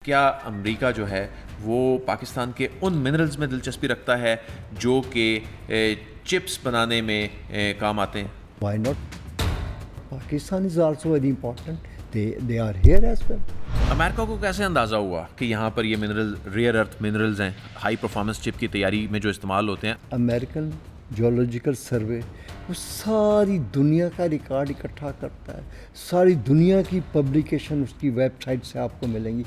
کیا امریکہ جو ہے وہ پاکستان کے ان منرلز میں دلچسپی رکھتا ہے جو کہ چپس بنانے میں کام آتے ہیں؟ Why not? Pakistan is also very important. They are here as well. امریکہ کو کیسے اندازہ ہوا کہ یہاں پر یہ منرل ریئر ارتھ منرلز ہیں ہائی پرفارمنس چپ کی تیاری میں جو استعمال ہوتے ہیں؟ امریکن جیولوجیکل سروے وہ ساری دنیا کا ریکارڈ اکٹھا کرتا ہے. ساری دنیا کی پبلیکیشن اس کی ویب سائٹ سے آپ کو ملیں گی.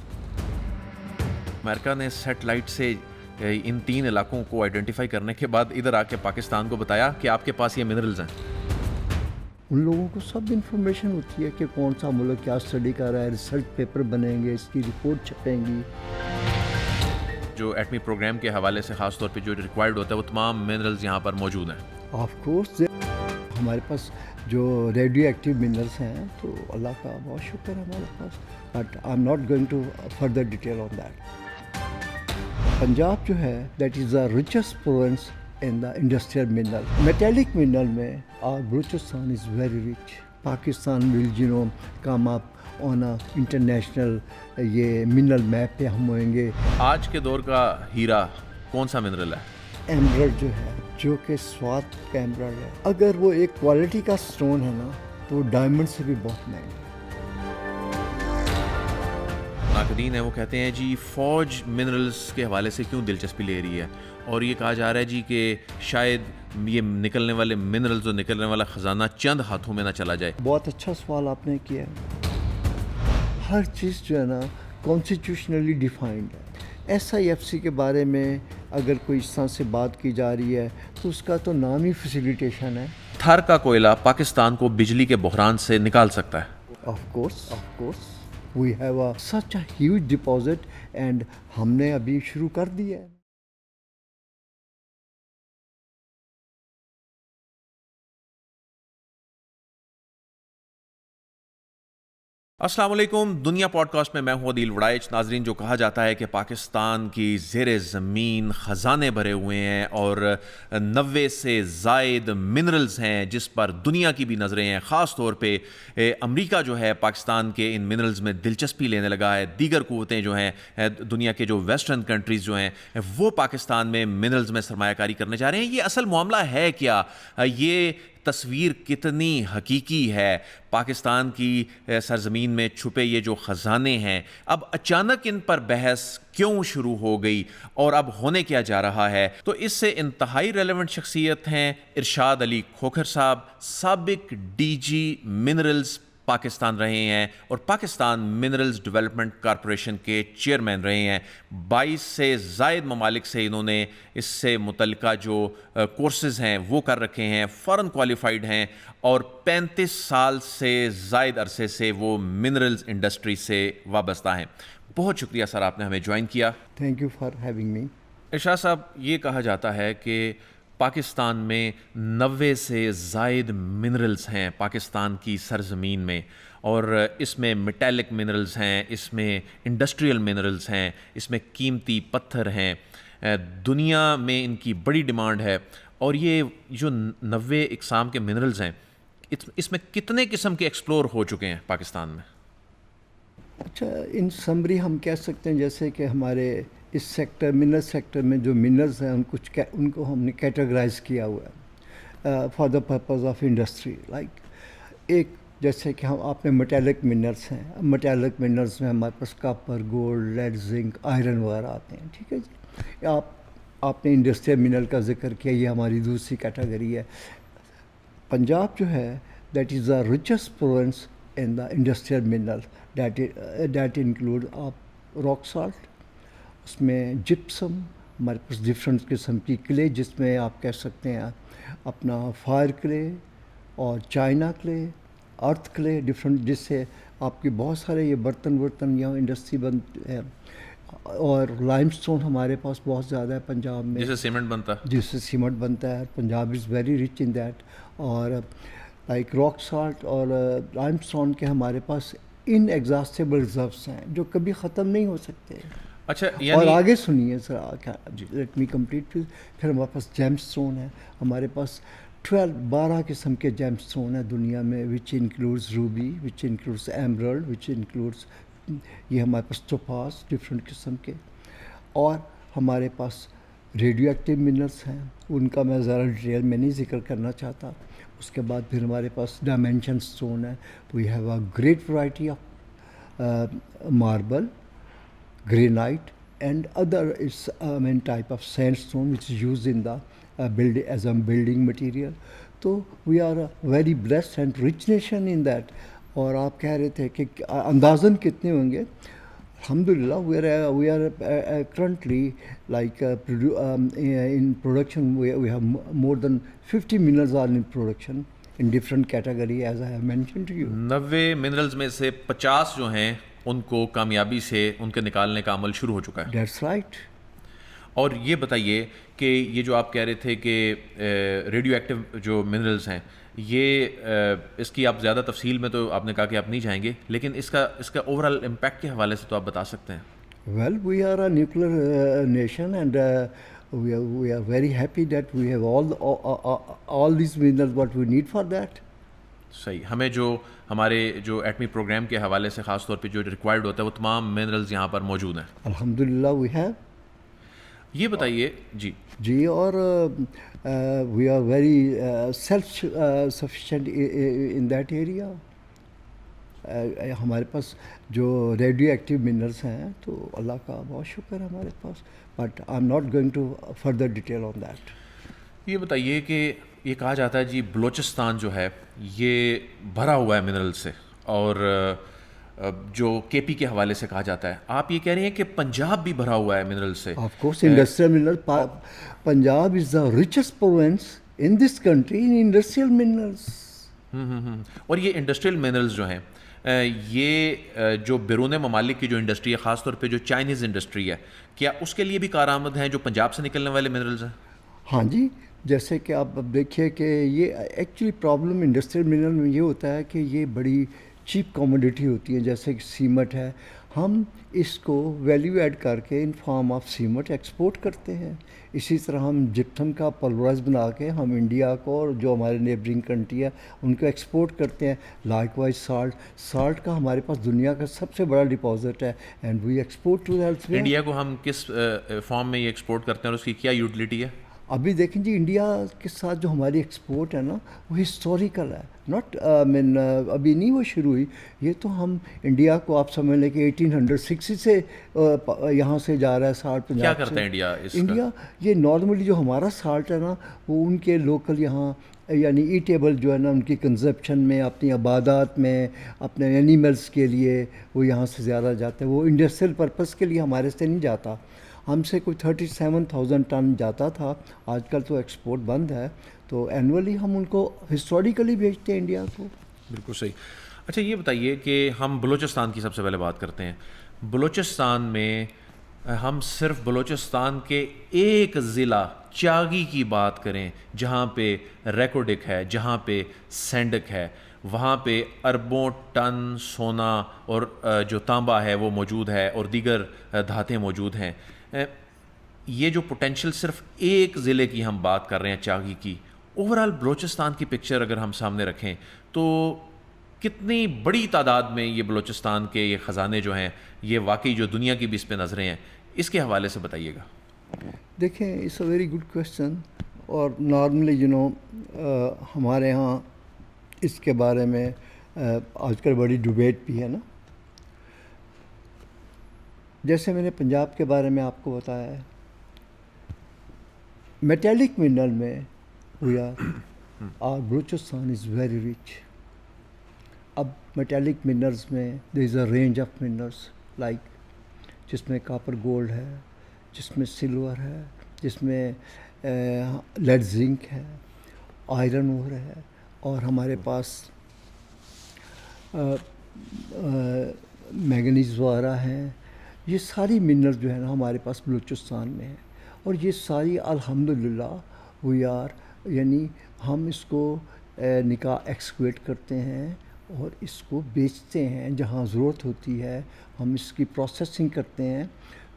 امریکہ نے سیٹلائٹ سے ان 3 علاقوں کو آئیڈینٹیفائی کرنے کے بعد ادھر آ کے پاکستان کو بتایا کہ آپ کے پاس یہ منرلز ہیں. ان لوگوں کو سب انفارمیشن ہوتی ہے کہ کون سا ملک کیا اسٹڈی کر رہا ہے. ریسرچ پیپر بنیں گے, اس کی رپورٹ چھپیں گی. جو ایٹمی پروگرام کے حوالے سے خاص طور پہ جو ریکوائرڈ ہوتا ہے وہ تمام منرلز یہاں پر موجود ہیں. آف کورس ہمارے پاس جو ریڈیو ایکٹیو منرلس ہیں تو اللہ کا بہت شکر ہے ہمارے پاس. But I am not going to further detail on that. Punjab جو ہے that is the richest province in the industrial mineral. Metallic mineral میں Balochistan is very rich. Pakistan will come up on a international یہ mineral map پہ ہم ہوئیں گے. آج کے دور کا ہیرا کون سا منرل ہے؟ ایمرلڈ جو ہے, جو کہ سوات کا ایمرلڈ ہے. اگر وہ ایک کوالٹی کا سٹون ہے نا تو وہ ڈائمنڈ سے بھی بہت مہنگا ہے. ناقدین ہیں وہ کہتے ہیں جی فوج منرلز کے حوالے سے کیوں دلچسپی لے رہی ہے, اور یہ کہا جا رہا ہے جی کہ شاید یہ نکلنے والے منرلز اور نکلنے والا خزانہ چند ہاتھوں میں نہ چلا جائے. بہت اچھا سوال آپ نے کیا ہے. ہر چیز جو ہے نا کانسٹیٹیوشنلی ڈیفائنڈ ہے. SIFC کے بارے میں اگر کوئی اس طرح سے بات کی جا رہی ہے تو اس کا تو نام ہی فیسیلیٹیشن ہے. تھر کا کوئلہ پاکستان کو بجلی کے بحران سے نکال سکتا ہے. Of course we have such a huge deposit and ہم نے ابھی شروع کر دیا ہے. السلام علیکم. دنیا پوڈ کاسٹ میں ہوں عدیل وڑائچ. ناظرین, جو کہا جاتا ہے کہ پاکستان کی زیر زمین خزانے بھرے ہوئے ہیں اور 90 سے زائد منرلز ہیں جس پر دنیا کی بھی نظریں ہیں, خاص طور پہ امریکہ جو ہے پاکستان کے ان منرلز میں دلچسپی لینے لگا ہے. دیگر قوتیں جو ہیں دنیا کے جو ویسٹرن کنٹریز جو ہیں وہ پاکستان میں منرلز میں سرمایہ کاری کرنے جا رہے ہیں. یہ اصل معاملہ ہے کیا؟ یہ تصویر کتنی حقیقی ہے؟ پاکستان کی سرزمین میں چھپے یہ جو خزانے ہیں, اب اچانک ان پر بحث کیوں شروع ہو گئی اور اب ہونے کیا جا رہا ہے؟ تو اس سے انتہائی ریلیونٹ شخصیت ہیں ارشاد علی کھوکھر صاحب, سابق DG منرلز پاکستان رہے ہیں اور پاکستان منرلز ڈیولپمنٹ کارپوریشن کے چیئرمین رہے ہیں. 22 سے زائد ممالک سے انہوں نے اس سے متعلقہ جو کورسز ہیں وہ کر رکھے ہیں, فوراً کوالیفائڈ ہیں, اور 35 سال سے زائد عرصے سے وہ منرلز انڈسٹری سے وابستہ ہیں. بہت شکریہ سر, آپ نے ہمیں جوائن کیا. Thank you for having me. Irshad sahab, یہ کہا جاتا ہے کہ پاکستان میں 90 سے زائد منرلز ہیں پاکستان کی سرزمین میں, اور اس میں میٹیلک منرلز ہیں, اس میں انڈسٹریل منرلز ہیں, اس میں قیمتی پتھر ہیں. دنیا میں ان کی بڑی ڈیمانڈ ہے. اور یہ جو 90 اقسام کے منرلز ہیں اس میں کتنے قسم کے ایکسپلور ہو چکے ہیں پاکستان میں؟ اچھا, ان سمری ہم کہہ سکتے ہیں جیسے کہ ہمارے اس سیکٹر منرل سیکٹر میں جو منرلز ہیں ان کو ہم نے کیٹیگرائز کیا ہوا ہے for the purpose of industry. Like ایک جیسے کہ آپ نے میٹیلک منرلس ہیں. میٹیلک منرلس میں ہمارے پاس copper, gold, lead, zinc, iron وغیرہ آتے ہیں. ٹھیک ہے جی. آپ نے انڈسٹریل منرل کا ذکر کیا, یہ ہماری دوسری کیٹیگری ہے. پنجاب جو ہے that is the richest province in the industrial mineral that include rock salt, اس میں جپسم, ہمارے پاس ڈفرینٹ قسم کی کلے جس میں آپ کہہ سکتے ہیں اپنا فائر کلے اور چائنا کلے, ارتھ کلے, ڈفرینٹ, جس سے آپ کے بہت سارے یہ برتن یہاں انڈسٹری بنتی ہے. اور لائم سٹون ہمارے پاس بہت زیادہ ہے پنجاب میں, جس سے سیمنٹ بنتا ہے. پنجاب از ویری رچ ان دیٹ. اور لائک راک سالٹ اور لائم سٹون کے ہمارے پاس ان ایگزاسٹیبل ریزروس ہیں جو کبھی ختم نہیں ہو سکتے. اچھا, اور آگے سنیے ذرا, لیٹ می کمپلیٹ. پھر ہمارے پاس جیم سٹون ہے. ہمارے پاس 12 قسم کے جیم سٹون ہیں دنیا میں, which includes Ruby, which includes emerald, which includes یہ ہمارے پاس توپاز ڈفرینٹ قسم کے، اور ہمارے پاس ریڈیو ایکٹیو منرلس ہیں، ان کا میں ذرا ڈیٹیل میں نہیں ذکر کرنا چاہتا. اس کے بعد پھر ہمارے پاس ڈائمینشن اسٹون ہے. We have a great variety of marble, granite and other type of sandstone which is used in the as a building material. تو we are very blessed and rich nation in that. اور آپ کہہ رہے تھے کہ اندازاً کتنے ہوں گے. الحمد للہ we are currently like in production we have more than 50 minerals are in production in different category as I have mentioned to you. 90 minerals میں سے 50 جو ہیں ان کو کامیابی سے ان کے نکالنے کا عمل شروع ہو چکا ہے. That's right. اور یہ بتائیے کہ یہ جو آپ کہہ رہے تھے کہ ریڈیو ایکٹیو جو منرلز ہیں، یہ اس کی آپ زیادہ تفصیل میں تو آپ نے کہا کہ آپ نہیں جائیں گے، لیکن اس کا اوور آل امپیکٹ کے حوالے سے تو آپ بتا سکتے ہیں. Well, we are a nuclear nation, and we are very happy that we have all these minerals what we need for that. صحیح. ہمیں جو ہمارے جو ایٹمی پروگرام کے حوالے سے خاص طور پہ جو ریکوائرڈ ہوتا ہے وہ تمام منرلز یہاں پر موجود ہیں. الحمدللہ we have. یہ بتائیے جی اور we are very self sufficient in that area. ہمارے پاس جو ریڈیو ایکٹیو منرلس ہیں تو اللہ کا بہت شکر ہے ہمارے پاس، but I am not going to further detail on that. یہ بتائیے کہ یہ کہا جاتا ہے جی بلوچستان جو ہے یہ بھرا ہوا ہے منرل سے، اور جو کے پی کے حوالے سے کہا جاتا ہے، آپ یہ کہہ رہے ہیں کہ پنجاب بھی بھرا ہوا ہے منرل سے. Of course industrial mineral, Punjab is the richest province in this country in industrial minerals. اور یہ انڈسٹریل منرلز جو ہیں یہ جو بیرون ممالک کی جو انڈسٹری ہے، خاص طور پہ جو چائنیز انڈسٹری ہے، کیا اس کے لیے بھی کارآمد ہیں جو پنجاب سے نکلنے والے منرلز ہیں؟ ہاں جی، جیسے کہ آپ اب دیکھیے کہ یہ ایکچولی پرابلم انڈسٹریل منرل میں یہ ہوتا ہے کہ یہ بڑی چیپ کموڈیٹی ہوتی ہے. جیسے کہ سیمٹ ہے، ہم اس کو ویلیو ایڈ کر کے in form of cement export کرتے ہیں. اسی طرح ہم جپتھم کا پلورائز بنا کے ہم انڈیا کو اور جو ہمارے نیبرنگ کنٹری ہے ان کو ایکسپورٹ کرتے ہیں. لائک وائز سالٹ کا ہمارے پاس دنیا کا سب سے بڑا ڈپازٹ ہے، and we export to elsewhere. India کو ہم کس فارم میں یہ ایکسپورٹ کرتے ہیں اور اس کی کیا یوٹیلیٹی ہے؟ ابھی دیکھیں جی، انڈیا کے ساتھ جو ہماری ایکسپورٹ ہے نا وہ ہسٹوریکل ہے، ناٹ ابھی نہیں وہ شروع ہوئی. یہ تو ہم انڈیا کو آپ سمجھ لیں کہ 1860 سے یہاں سے جا رہا ہے سالٹ پنجاب. کیا کرتا ہے انڈیا یہ نارملی جو ہمارا سالٹ ہے نا وہ ان کے لوکل یہاں یعنی ایٹیبل جو ہے نا ان کی کنزپشن میں، اپنی عبادات میں، اپنے اینیملس کے لیے وہ یہاں سے زیادہ جاتے ہیں. وہ انڈسٹریل پرپز کے لیے ہمارے سے نہیں جاتا. ہم سے کوئی 37,000 ٹن جاتا تھا، آج کل تو ایکسپورٹ بند ہے. تو اینولی ہم ان کو ہسٹوریکلی بھیجتے ہیں انڈیا کو. بالکل صحیح. اچھا یہ بتائیے کہ ہم بلوچستان کی سب سے پہلے بات کرتے ہیں. بلوچستان میں ہم صرف بلوچستان کے ایک ضلع چاگی کی بات کریں جہاں پہ ریکوڈک ہے، جہاں پہ سینڈک ہے، وہاں پہ اربوں ٹن سونا اور جو تانبا ہے وہ موجود ہے اور دیگر دھاتیں موجود ہیں. یہ جو پوٹینشیل صرف ایک ضلع کی ہم بات کر رہے ہیں چاگی کی، اوور آل بلوچستان کی پکچر اگر ہم سامنے رکھیں تو کتنی بڑی تعداد میں یہ بلوچستان کے یہ خزانے جو ہیں یہ واقعی جو دنیا کی بھی اس پہ نظریں ہیں، اس کے حوالے سے بتائیے گا. دیکھیں it's a very good question. اور نارملی ہمارے یہاں اس کے بارے میں آج کل بڑی ڈبیٹ بھی ہے نا. جیسے میں نے پنجاب کے بارے میں آپ کو بتایا ہے، میٹیلک منرل میں بلوچستان از ویری رچ. اب میٹیلک منرلس میں there is a range of minerals like جس میں کاپر گولڈ ہے، جس میں سلور ہے، جس میں لیڈ زنک ہے، آئرن اور ہے، اور ہمارے پاس مینگنیز وغیرہ ہیں. یہ ساری منرل جو ہے نا ہمارے پاس بلوچستان میں ہے، اور یہ ساری الحمدللہ وی آر یعنی ہم اس کو ایکسکویٹ کرتے ہیں اور اس کو بیچتے ہیں جہاں ضرورت ہوتی ہے. ہم اس کی پروسیسنگ کرتے ہیں،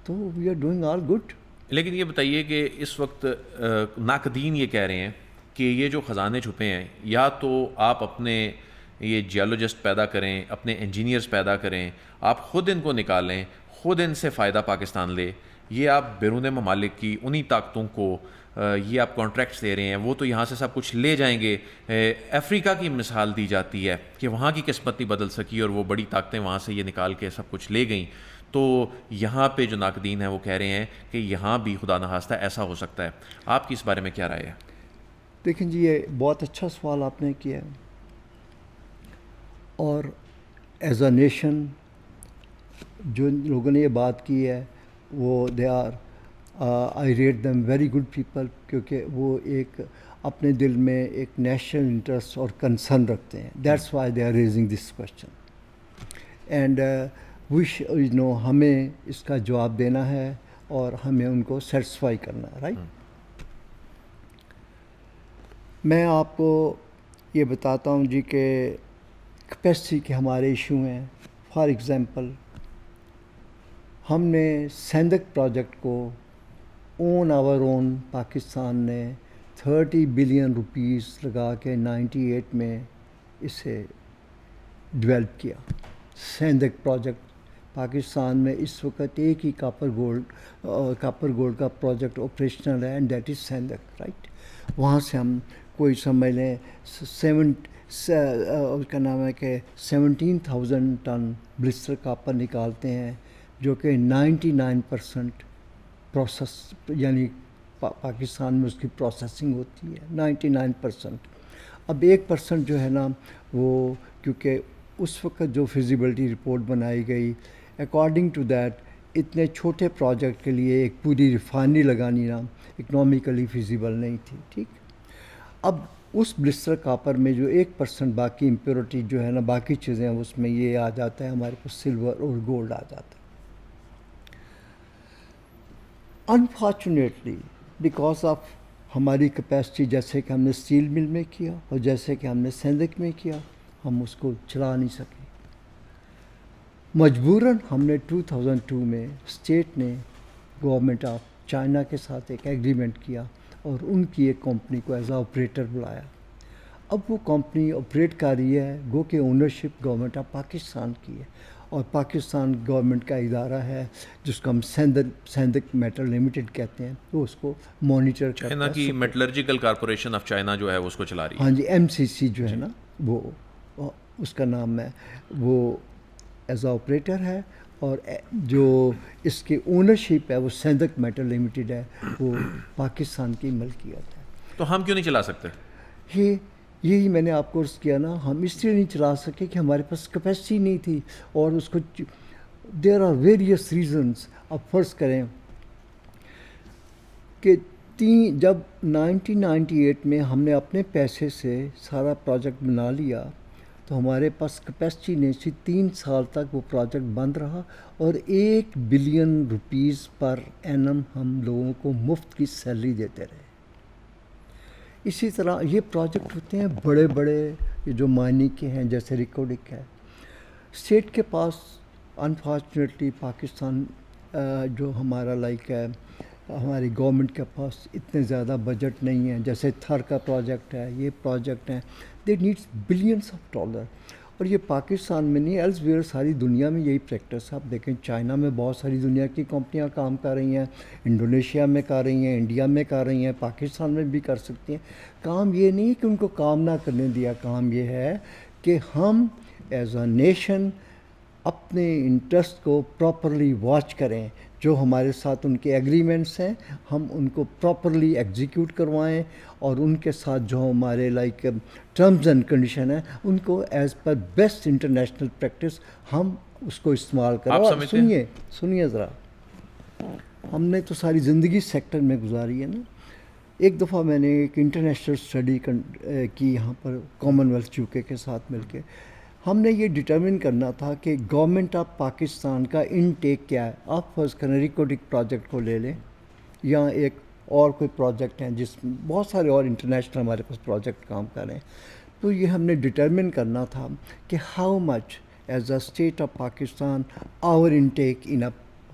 تو we are doing all good. لیکن یہ بتائیے کہ اس وقت ناقدین یہ کہہ رہے ہیں کہ یہ جو خزانے چھپے ہیں، یا تو آپ اپنے یہ جیولوجسٹ پیدا کریں, اپنے انجینئرز پیدا کریں, آپ خود ان کو نکالیں, خود ان سے فائدہ پاکستان لے. یہ آپ بیرون ممالک کی انہی طاقتوں کو یہ آپ کانٹریکٹس دے رہے ہیں, وہ تو یہاں سے سب کچھ لے جائیں گے. افریقہ کی مثال دی جاتی ہے کہ وہاں کی قسمت نہیں بدل سکی اور وہ بڑی طاقتیں وہاں سے یہ نکال کے سب کچھ لے گئیں. تو یہاں پہ جو ناقدین ہیں وہ کہہ رہے ہیں کہ یہاں بھی خدا نخواستہ ایسا ہو سکتا ہے. آپ کی اس بارے میں کیا رائے ہے؟ دیکھیں جی, یہ بہت اچھا سوال آپ نے کیا ہے, اور ایز اے نیشن جو لوگوں نے یہ بات کی ہے وہ they are I rate them very good people, کیونکہ وہ ایک اپنے دل میں ایک نیشنل انٹرسٹ اور کنسرن رکھتے ہیں. That's why they are raising this question, and wish ہمیں اس کا جواب دینا ہے اور ہمیں ان کو سیٹسفائی کرنا ہے, رائٹ. میں آپ کو یہ بتاتا ہوں جی کہ کیپیسٹی کے ہمارے ایشو ہیں. فار ایگزامپل, ہم نے سیندک پروجیکٹ کو اون آور اون پاکستان نے 30 بلین روپیز لگا کے 98 میں اسے ڈیولپ کیا. سیندک پروجیکٹ پاکستان میں اس وقت ایک ہی کاپر گولڈ کا پروجیکٹ آپریشنل ہے, and that is Saindak, right. وہاں سے ہم کوئی سمجھ لیں کا نام ہے کہ 17,000 ٹن بلسٹر کاپر نکالتے ہیں, جو کہ 99% پروسیس, یعنی پاکستان میں اس کی پروسیسنگ ہوتی ہے 99%. اب 1% جو ہے نا وہ, کیونکہ اس وقت جو فیزیبلٹی رپورٹ بنائی گئی اکارڈنگ ٹو دیٹ اتنے چھوٹے پروجیکٹ کے لیے ایک پوری ریفائنری لگانی نا اکنامیکلی فیزیبل نہیں تھی, ٹھیک. اب اس بلسٹر کاپر میں جو 1% باقی امپیورٹی جو ہے نا باقی چیزیں ہیں اس میں یہ آ جاتا ہے, ہمارے پاس سلور اور گولڈ آ جاتا ہے. انفارچونیٹلی بیکاز آف ہماری کیپیسٹی, جیسے کہ ہم نے اسٹیل مل میں کیا اور جیسے کہ ہم نے سیندک میں کیا, ہم اس کو چلا نہیں سکے. مجبوراً ہم نے 2002 میں اسٹیٹ نے گورنمنٹ آف چائنا کے ساتھ ایک ایگریمنٹ کیا اور ان کی ایک کمپنی کو ایز اے آپریٹر بلایا. اب وہ کمپنی آپریٹ کر رہی ہے, گو کہ اونرشپ گورنمنٹ آف پاکستان کی ہے, اور پاکستان گورنمنٹ کا ادارہ ہے جس کو ہم سیندک میٹل لمیٹڈ کہتے ہیں, وہ اس کو مانیٹر کرتا ہے. چائنا کی میٹلرجیکل کارپوریشن آف چائنا جو ہے اس کو چلا رہی ہے. ہاں جی, MCC جو ہے نا وہ اس کا نام ہے, وہ ایز اے آپریٹر ہے, اور جو اس کی اونرشپ ہے وہ سیندک میٹل لمیٹڈ ہے, وہ پاکستان کی ملکیت ہے. تو ہم کیوں نہیں چلا سکتے؟ یہی میں نے آپ کو عرض کیا نا, ہم اس لیے نہیں چلا سکے کہ ہمارے پاس کیپیسٹی نہیں تھی, اور اس کو دیر آر ویریس ریزنس. اب فرض کریں کہ جب 1998 میں ہم نے اپنے پیسے سے سارا پروجیکٹ بنا لیا تو ہمارے پاس کیپیسٹی نہیں تھی. 3 سال تک وہ پروجیکٹ بند رہا, اور 1 بلین روپیز پر اینم ہم لوگوں کو مفت کی سیلری دیتے رہے. اسی طرح یہ پروجیکٹ ہوتے ہیں بڑے بڑے, یہ جو مائننگ کے ہیں جیسے ریکارڈک ہے. اسٹیٹ کے پاس انفارچونیٹلی پاکستان جو ہمارا لائک ہے, ہماری گورنمنٹ کے پاس اتنے زیادہ بجٹ نہیں ہے. جیسے تھر کا پروجیکٹ ہے, یہ پروجیکٹ ہیں, they needs balance of dollar. اور یہ پاکستان میں نہیں, ایلس ویئر ساری دنیا میں یہی پریکٹس ہے. آپ دیکھیں چائنا میں بہت ساری دنیا کی کمپنیاں کام کر رہی ہیں, انڈونیشیا میں کر رہی ہیں, انڈیا میں کر رہی ہیں, پاکستان میں بھی کر سکتی ہیں. کام یہ نہیں ہے کہ ان کو کام نہ کرنے دیا, کام یہ ہے کہ ہم ایز اے نیشن اپنے انٹرسٹ کو پراپرلی واچ کریں. جو ہمارے ساتھ ان کے ایگریمنٹس ہیں ہم ان کو پراپرلی ایگزیکیوٹ کروائیں, اور ان کے ساتھ جو ہمارے لائک ٹرمز اینڈ کنڈیشن ہیں ان کو as per best international practice ہم اس کو استعمال کریں. سنیے ذرا, ہم نے تو ساری زندگی سیکٹر میں گزاری ہے نا. ایک دفعہ میں نے ایک انٹرنیشنل اسٹڈی کی یہاں پر کامن ویلتھ UK کے ساتھ مل کے. ہم نے یہ ڈٹرمن کرنا تھا کہ گورنمنٹ آف پاکستان کا انٹیک کیا ہے. آپ فرض کریں ریکارڈک پروجیکٹ کو لے لیں, یا ایک اور کوئی پروجیکٹ ہیں جس میں بہت سارے اور انٹرنیشنل ہمارے پاس پروجیکٹ کام کر رہے ہیں. تو یہ ہم نے ڈٹرمن کرنا تھا کہ how much as a state of Pakistan our intake in a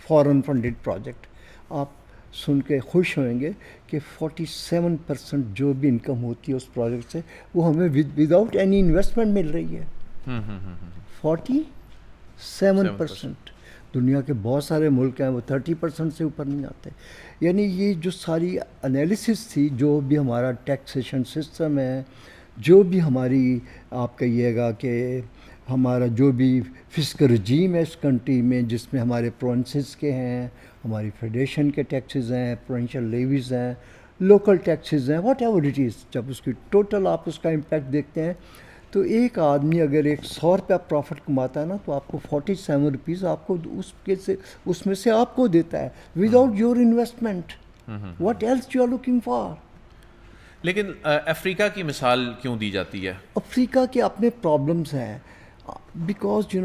foreign funded project. آپ سن کے خوش ہوئیں گے کہ 47% جو بھی انکم ہوتی ہے اس پروجیکٹ سے وہ ہمیں وداؤٹ اینی انویسٹمنٹ مل رہی ہے. 47%. دنیا کے بہت سارے ملک ہیں وہ 30% سے اوپر نہیں آتے. یعنی یہ جو ساری انالیسس تھی، جو بھی ہمارا ٹیکسیشن سسٹم ہے، جو بھی ہماری آپ کہیے گا کہ ہمارا جو بھی فسکل رجیم ہے اس کنٹری میں، جس میں ہمارے پروونسز کے ہیں، ہماری فیڈریشن کے ٹیکسز ہیں، پروونشل لیویز ہیں، لوکل ٹیکسز ہیں، واٹ ایور اٹ از، جب اس کی ٹوٹل آپ اس کا امپیکٹ دیکھتے ہیں تو ایک آدمی اگر 100 روپیہ پروفٹ کماتا ہے نا تو آپ کو 47 روپیز آپ کو اس میں سے آپ کو دیتا ہے without your investment. What else you are looking for. لیکن افریقہ کی مثال کیوں دی جاتی ہے؟ افریقہ کے اپنے پرابلمس ہیں، بیکاز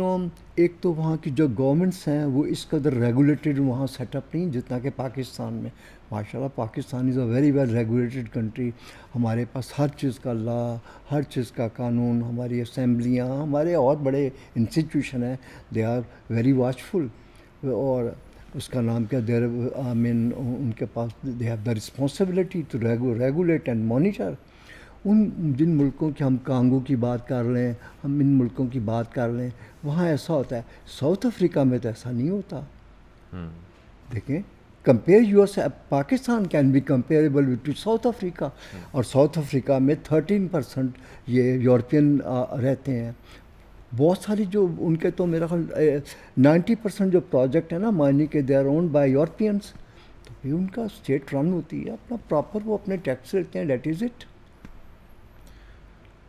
ایک تو وہاں کی جو گورنمنٹس ہیں وہ اس قدر ریگولیٹڈ وہاں سیٹ اپ نہیں جتنا کہ پاکستان میں. ماشاء اللہ Pakistan is a very well regulated country. ہمارے پاس ہر چیز کا لا، ہر چیز کا قانون، ہماری اسمبلیاں، ہمارے اور بڑے انسٹیٹیوشن ہیں، دے آر ویری واچفل. اور اس کا نام کیا، دیر آئی مین ان کے پاس they have the responsibility to regulate and monitor. جن ملکوں کی ہم کانگو کی بات کر لیں، ہم ان ملکوں کی بات کر لیں، وہاں ایسا ہوتا ہے. ساؤتھ افریقہ میں تو ایسا نہیں ہوتا. دیکھیں compare your Pakistan can be comparable with South Africa. اور ساؤتھ افریقہ میں 13% یہ یورپین رہتے ہیں. بہت ساری جو ان کے تو میرا خیال 90% جو پروجیکٹ ہے نا مائننگ کے، they are owned by Europeans. تو پھر ان کا اسٹیٹ رن ہوتی ہے اپنا پراپر، وہ اپنے ٹیکس لیتے ہیں، دیٹ از اٹ.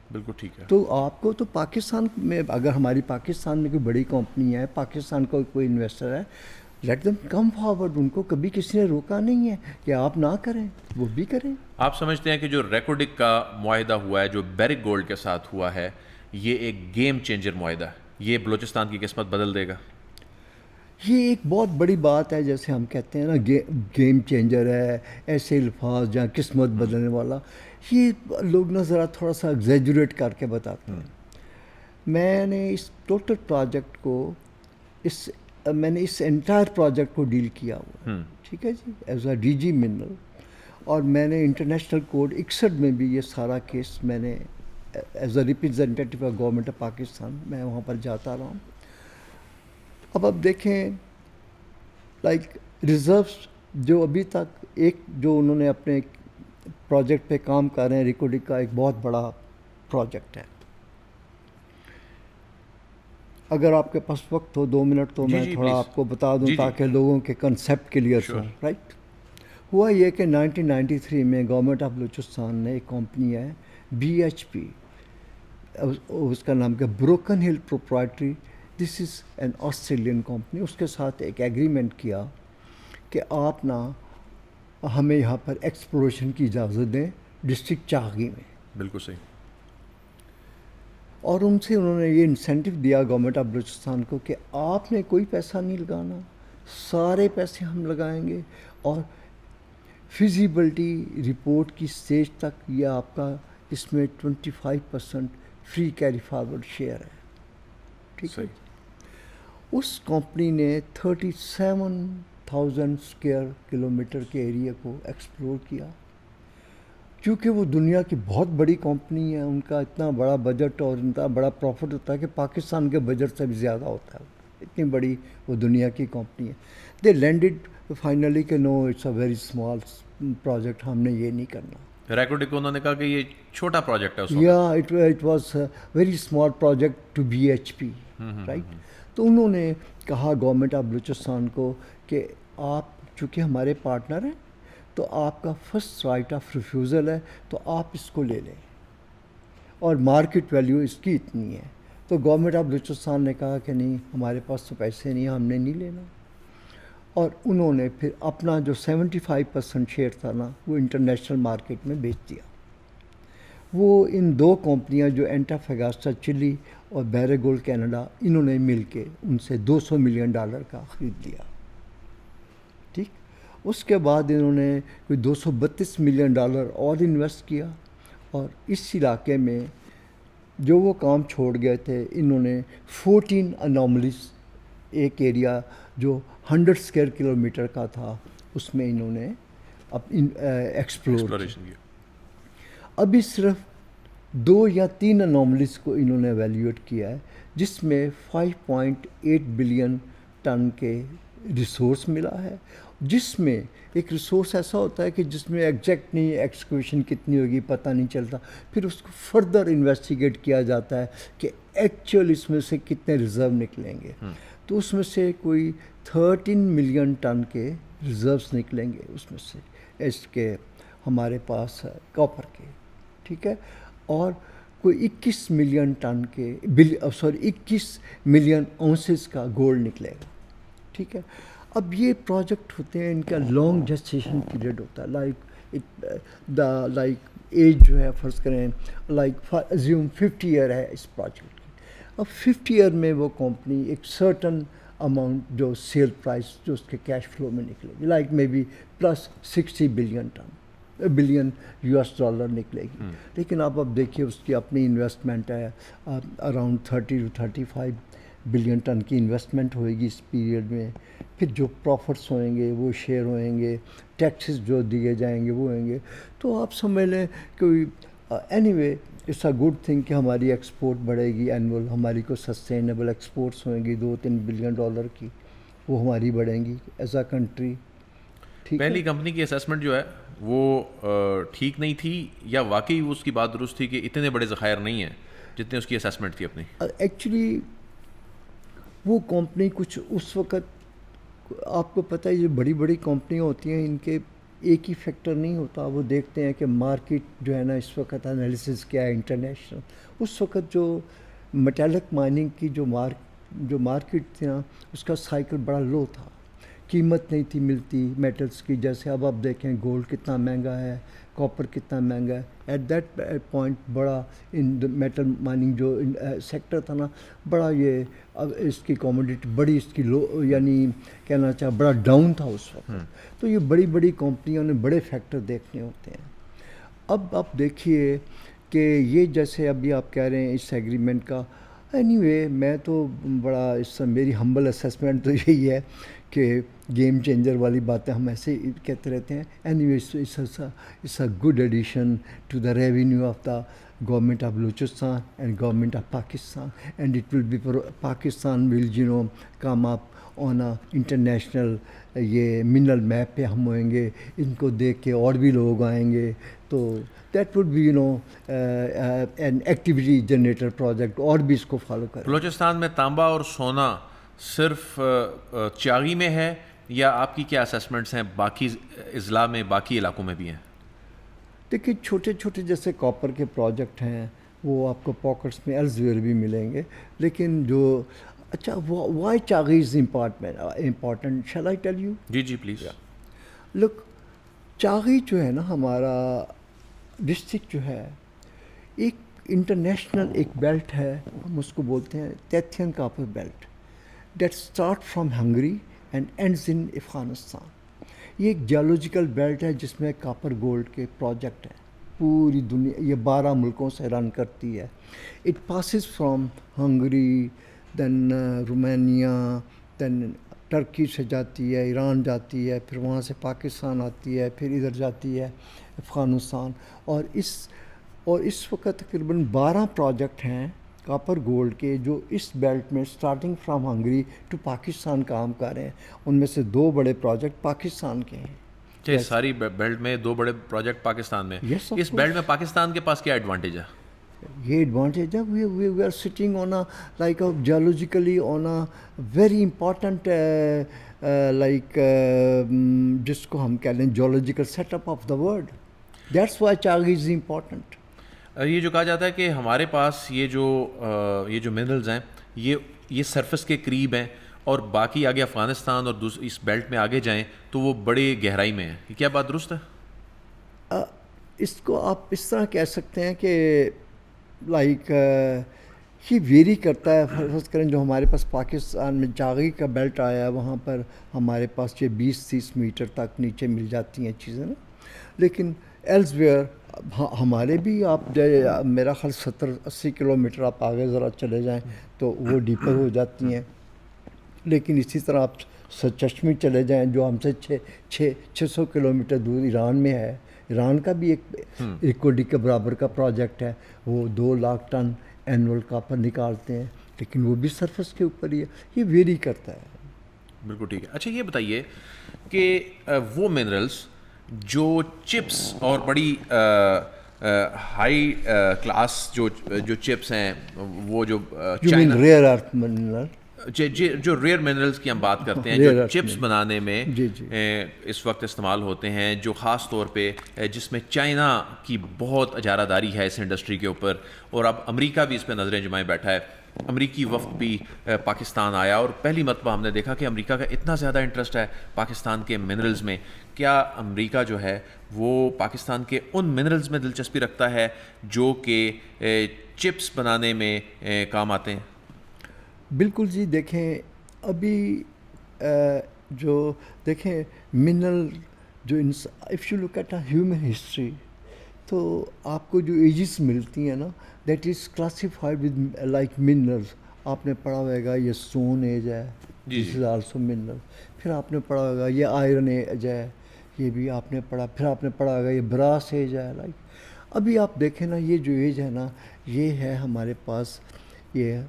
بالکل ٹھیک ہے. تو آپ کو تو پاکستان میں اگر ہماری پاکستان میں کوئی بڑی کمپنی ہے، پاکستان کا کوئی انویسٹر ہے، لیٹ دم کم فارورڈ. ان کو کبھی کسی نے روکا نہیں ہے کہ آپ نہ کریں، وہ بھی کریں. آپ سمجھتے ہیں کہ جو ریکوڈک کا معاہدہ ہوا ہے، جو بیرک گولڈ کے ساتھ ہوا ہے، یہ ایک گیم چینجر معاہدہ ہے، یہ بلوچستان کی قسمت بدل دے گا؟ یہ ایک بہت بڑی بات ہے، جیسے ہم کہتے ہیں نا گیم چینجر ہے، ایسے الفاظ جہاں قسمت بدلنے والا. یہ لوگ نا ذرا تھوڑا سا ایگزیجوریٹ کر کے بتاتے ہیں. میں نے اس ٹوٹل پروجیکٹ کو میں نے اس انٹائر پروجیکٹ کو ڈیل کیا ہوا، ٹھیک ہے جی، as A D G mineral. اور میں نے انٹرنیشنل کوڈ 61 میں بھی یہ سارا کیس میں نے as a representative of government of Pakistan میں وہاں پر جاتا رہا ہوں. اب دیکھیں لائک ریزروس جو ابھی تک ایک جو انہوں نے اپنے پروجیکٹ پہ کام کر رہے ہیں، ریکوڈک کا ایک بہت بڑا پروجیکٹ ہے. اگر آپ کے پاس وقت ہو 2 منٹ تو میں تھوڑا آپ کو بتا دوں تاکہ لوگوں کے کنسیپٹ کلیئر ہوں. رائٹ. ہوا یہ کہ 1993 میں گورنمنٹ آف بلوچستان نے ایک کمپنی ہے BHP، اس کا نام کیا، Broken Hill Proprietary, this is an Australian company. اس کے ساتھ ایک ایگریمنٹ کیا کہ آپ نا ہمیں یہاں پر ایکسپلوریشن کی اجازت دیں ڈسٹرکٹ چاغی میں. بالکل صحیح. اور ان سے انہوں نے یہ انسینٹیو دیا گورنمنٹ آف بلوچستان کو کہ آپ نے کوئی پیسہ نہیں لگانا، سارے پیسے ہم لگائیں گے، اور فیزیبلٹی رپورٹ کی اسٹیج تک یہ آپ کا اس میں 25% فری کیری فارورڈ شیئر ہے. ٹھیک ہے. اس کمپنی نے 37,000 اسکوائر کلومیٹر کے ایریا کو ایکسپلور کیا. کیونکہ وہ دنیا کی بہت بڑی کمپنی ہے، ان کا اتنا بڑا بجٹ اور اتنا بڑا پروفٹ ہوتا ہے کہ پاکستان کے بجٹ سے بھی زیادہ ہوتا ہے. اتنی بڑی وہ دنیا کی کمپنی ہے. دے لینڈڈ فائنلی کہ no it's a very small project, ہم نے یہ نہیں کرنا. ریکوڈک کو انہوں نے کہا کہ یہ چھوٹا پروجیکٹ ہے. یا it was very small project to BHP. Right. تو انہوں نے کہا گورنمنٹ آف بلوچستان کو کہ آپ چونکہ ہمارے پارٹنر ہیں تو آپ کا فرسٹ رائٹ آف ریفیوزل ہے، تو آپ اس کو لے لیں، اور مارکیٹ ویلیو اس کی اتنی ہے. تو گورنمنٹ آف بلوچستان نے کہا کہ نہیں، ہمارے پاس تو پیسے نہیں، ہم نے نہیں لینا. اور انہوں نے پھر اپنا جو 75% شیئر تھا نا وہ انٹرنیشنل مارکیٹ میں بیچ دیا. وہ ان 2 کمپنیاں جو اینٹافیگاسٹا چلی اور بیریگولڈ کینیڈا، انہوں نے مل کے ان سے $200 ملین کا خرید لیا. ٹھیک. اس کے بعد انہوں نے کوئی $232 ملین اور انویسٹ کیا، اور اس علاقے میں جو وہ کام چھوڑ گئے تھے انہوں نے 14 انوملیز، ایک ایریا جو 100 اسکوائر کلومیٹر کا تھا اس میں انہوں نے ایکسپلور کیا. ابھی صرف 2 یا 3 انوملیز کو انہوں نے ایویلیویٹ کیا ہے، جس میں 5.8 بلین ٹن کے ریسورس ملا ہے، جس میں ایک ریسورس ایسا ہوتا ہے کہ جس میں ایگزیکٹ نہیں ایکسکیوشن کتنی ہوگی پتہ نہیں چلتا، پھر اس کو فردر انویسٹیگیٹ کیا جاتا ہے کہ ایکچوئل اس میں سے کتنے ریزرو نکلیں گے. تو اس میں سے کوئی 13 ملین ٹن کے ریزروس نکلیں گے اس میں سے، اس کے ہمارے پاس کاپر کے، ٹھیک ہے، اور کوئی 21 ملین ٹن کے 21 ملین اونسز کا گولڈ نکلے گا، ٹھیک ہے. اب یہ پروجیکٹ ہوتے ہیں، ان کا لانگ جسٹیشن پیریڈ ہوتا ہے، لائک ایج جو ہے فرض کریں لائک ازیوم 50 ایئر ہے اس پروجیکٹ کی. اب 50 ایئر میں وہ کمپنی ایک سرٹن اماؤنٹ جو سیل پرائس جو اس کے کیش فلو میں نکلے گی، لائک میں B plus 60 billion US dollar نکلے گی. لیکن اب دیکھیے اس کی اپنی انویسٹمنٹ ہے اراؤنڈ 30 to 35 بلین ٹن کی انویسٹمنٹ ہوئے گی اس پیریڈ میں. پھر جو پروفٹس ہوئیں گے وہ شیئر ہوئیں گے، ٹیکسز جو دیے جائیں گے وہ ہوئیں گے. تو آپ سمجھ لیں کہ anyway it's a good thing کہ ہماری ایکسپورٹ بڑھے گی، اینول ہماری کو سسٹینیبل ایکسپورٹس ہوئیں گی 2-3 بلین ڈالر کی، وہ ہماری بڑھیں گی ایز اے کنٹری. پہلی کمپنی کی اسیسمنٹ جو ہے وہ ٹھیک نہیں تھی، یا واقعی اس کی بات درست تھی کہ اتنے بڑے ذخائر نہیں ہیں جتنے اس کی اسیسمنٹ تھی اپنی؟ ایکچولی وہ کمپنی کچھ اس وقت آپ کو پتہ ہے یہ بڑی بڑی کمپنیاں ہوتی ہیں، ان کے ایک ہی فیکٹر نہیں ہوتا. وہ دیکھتے ہیں کہ مارکیٹ جو ہے نا اس وقت انالیسس کیا ہے انٹرنیشنل. اس وقت جو میٹالک مائننگ کی جو مارکیٹ تھی نا اس کا سائیکل بڑا لو تھا، قیمت نہیں تھی ملتی میٹلز کی. جیسے اب آپ دیکھیں گولڈ کتنا مہنگا ہے، کاپر کتنا مہنگا ہے. ایٹ دیٹ پوائنٹ بڑا ان میٹل مائننگ جو سیکٹر تھا نا بڑا یہ اب اس کی کوموڈیٹی بڑی اس کی لو یعنی کہنا چاہا بڑا ڈاؤن تھا اس وقت. تو یہ بڑی بڑی کمپنیوں نے بڑے فیکٹر دیکھنے ہوتے ہیں. اب آپ دیکھیے کہ یہ جیسے ابھی آپ کہہ رہے ہیں اس ایگریمنٹ کا، اینی وے میں تو بڑا میری ہمبل اسیسمنٹ تو یہی ہے کہ گیم چینجر والی باتیں ہم ایسے ہی کہتے رہتے ہیں. Anyway it's a good addition to the revenue of the government of Balochistan and government of Pakistan, and it will be Pakistan will come up on international یہ منرل میپ پہ ہم ہوئیں گے. ان کو دیکھ کے اور بھی لوگ آئیں گے, تو that would be an activity generator project, اور بھی اس کو فالو کریں. بلوچستان میں تانبا اور سونا صرف چاغی میں ہے, یا آپ کی کیا اسیسمنٹس ہیں باقی اضلاع میں, باقی علاقوں میں بھی ہیں؟ دیکھیے چھوٹے چھوٹے جیسے کاپر کے پروجیکٹ ہیں وہ آپ کو پاکٹس میں ایلزویئر بھی ملیں گے, لیکن جو اچھا why Chagai is important, shall I tell you? جی جی پلیز. لک, چاغی جو ہے نا ہمارا ڈسٹرکٹ جو ہے ایک انٹرنیشنل ایک بیلٹ ہے, ہم اس کو بولتے ہیں Tethyan copper belt, that start from Hungary and ends in Afghanistan. یہ ایک جیولوجیکل بیلٹ ہے جس میں کاپر گولڈ کے پروجیکٹ ہیں پوری دنیا, یہ 12 ملکوں سے رن کرتی ہے. It passes from Hungary, then Romania, then Turkey سے جاتی ہے, ایران جاتی ہے, پھر وہاں سے پاکستان آتی ہے, پھر ادھر جاتی ہے افغانستان. اور اس وقت تقریباً 12 پروجیکٹ ہیں کاپر گولڈ کے جو اس بیلٹ میں starting from Hungary to Pakistan کام کر رہے ہیں. ان میں سے 2 بڑے پروجیکٹ پاکستان کے ہیں. ساری بیلٹ میں 2 بڑے پروجیکٹ پاکستان میں. اس بیلٹ میں پاکستان کے پاس کیا ایڈوانٹیج ہے؟ یہ ایڈوانٹیج ہے we are sitting on like geologically on very important like جس کو ہم کہہ لیں geological set up of the world. That's why Chagai is important. یہ جو کہا جاتا ہے کہ ہمارے پاس یہ جو منرلز ہیں یہ سرفس کے قریب ہیں, اور باقی آگے افغانستان اور اس بیلٹ میں آگے جائیں تو وہ بڑی گہرائی میں ہیں, یہ کیا بات درست ہے؟ اس کو آپ اس طرح کہہ سکتے ہیں کہ لائک یہ ویری کرتا ہے. فرض کریں جو ہمارے پاس پاکستان میں چاغی کا بیلٹ آیا ہے وہاں پر ہمارے پاس یہ 20-30 میٹر تک نیچے مل جاتی ہیں چیزیں نا, لیکن ایلزویئر ہمارے بھی آپ میرا خیال 70-80 کلومیٹر آپ آگے ذرا چلے جائیں تو وہ ڈیپر ہو جاتی ہیں. لیکن اسی طرح آپ چشمی چلے جائیں جو ہم سے 600 کلومیٹر دور ایران میں ہے. ایران کا بھی ایک ایکوڈی کے برابر کا پروجیکٹ ہے, وہ 2 لاکھ ٹن اینول کاپر نکالتے ہیں, لیکن وہ بھی سرفس کے اوپر ہی ہے. یہ ویری کرتا ہے. بالکل ٹھیک ہے. اچھا یہ بتائیے کہ وہ منرلس جو چپس اور بڑی ہائی کلاس جو چپس ہیں, وہ جو چائنا ریئر ارتھ منرل, جو ریئر منرلس کی ہم بات کرتے ہیں, جو چپس بنانے میں اس وقت استعمال ہوتے ہیں, جو خاص طور پہ جس میں چائنا کی بہت اجارہ داری ہے اس انڈسٹری کے اوپر, اور اب امریکہ بھی اس پہ نظریں جمائے بیٹھا ہے. امریکی وفد بھی پاکستان آیا اور پہلی مرتبہ ہم نے دیکھا کہ امریکہ کا اتنا زیادہ انٹرسٹ ہے پاکستان کے منرلز میں. کیا امریکہ جو ہے وہ پاکستان کے ان منرلز میں دلچسپی رکھتا ہے جو کہ چپس بنانے میں کام آتے ہیں؟ بالکل جی. دیکھیں ابھی جو دیکھیں منرل جو if you look at human history, تو آپ کو جو ایجز ملتی ہیں نا, that is classified with like minerals. آپ نے پڑھا ہوئے گا یہ اسٹون ایج ہے, دس از آلسو منرل. پھر آپ نے پڑھا ہوگا یہ آئرن ایج ہے, یہ بھی آپ نے پڑھا. پھر آپ نے پڑھا ہوگا یہ براس ایج ہے. لائک ابھی آپ دیکھیں نا, یہ جو ایج ہے نا, یہ ہے ہمارے پاس یہ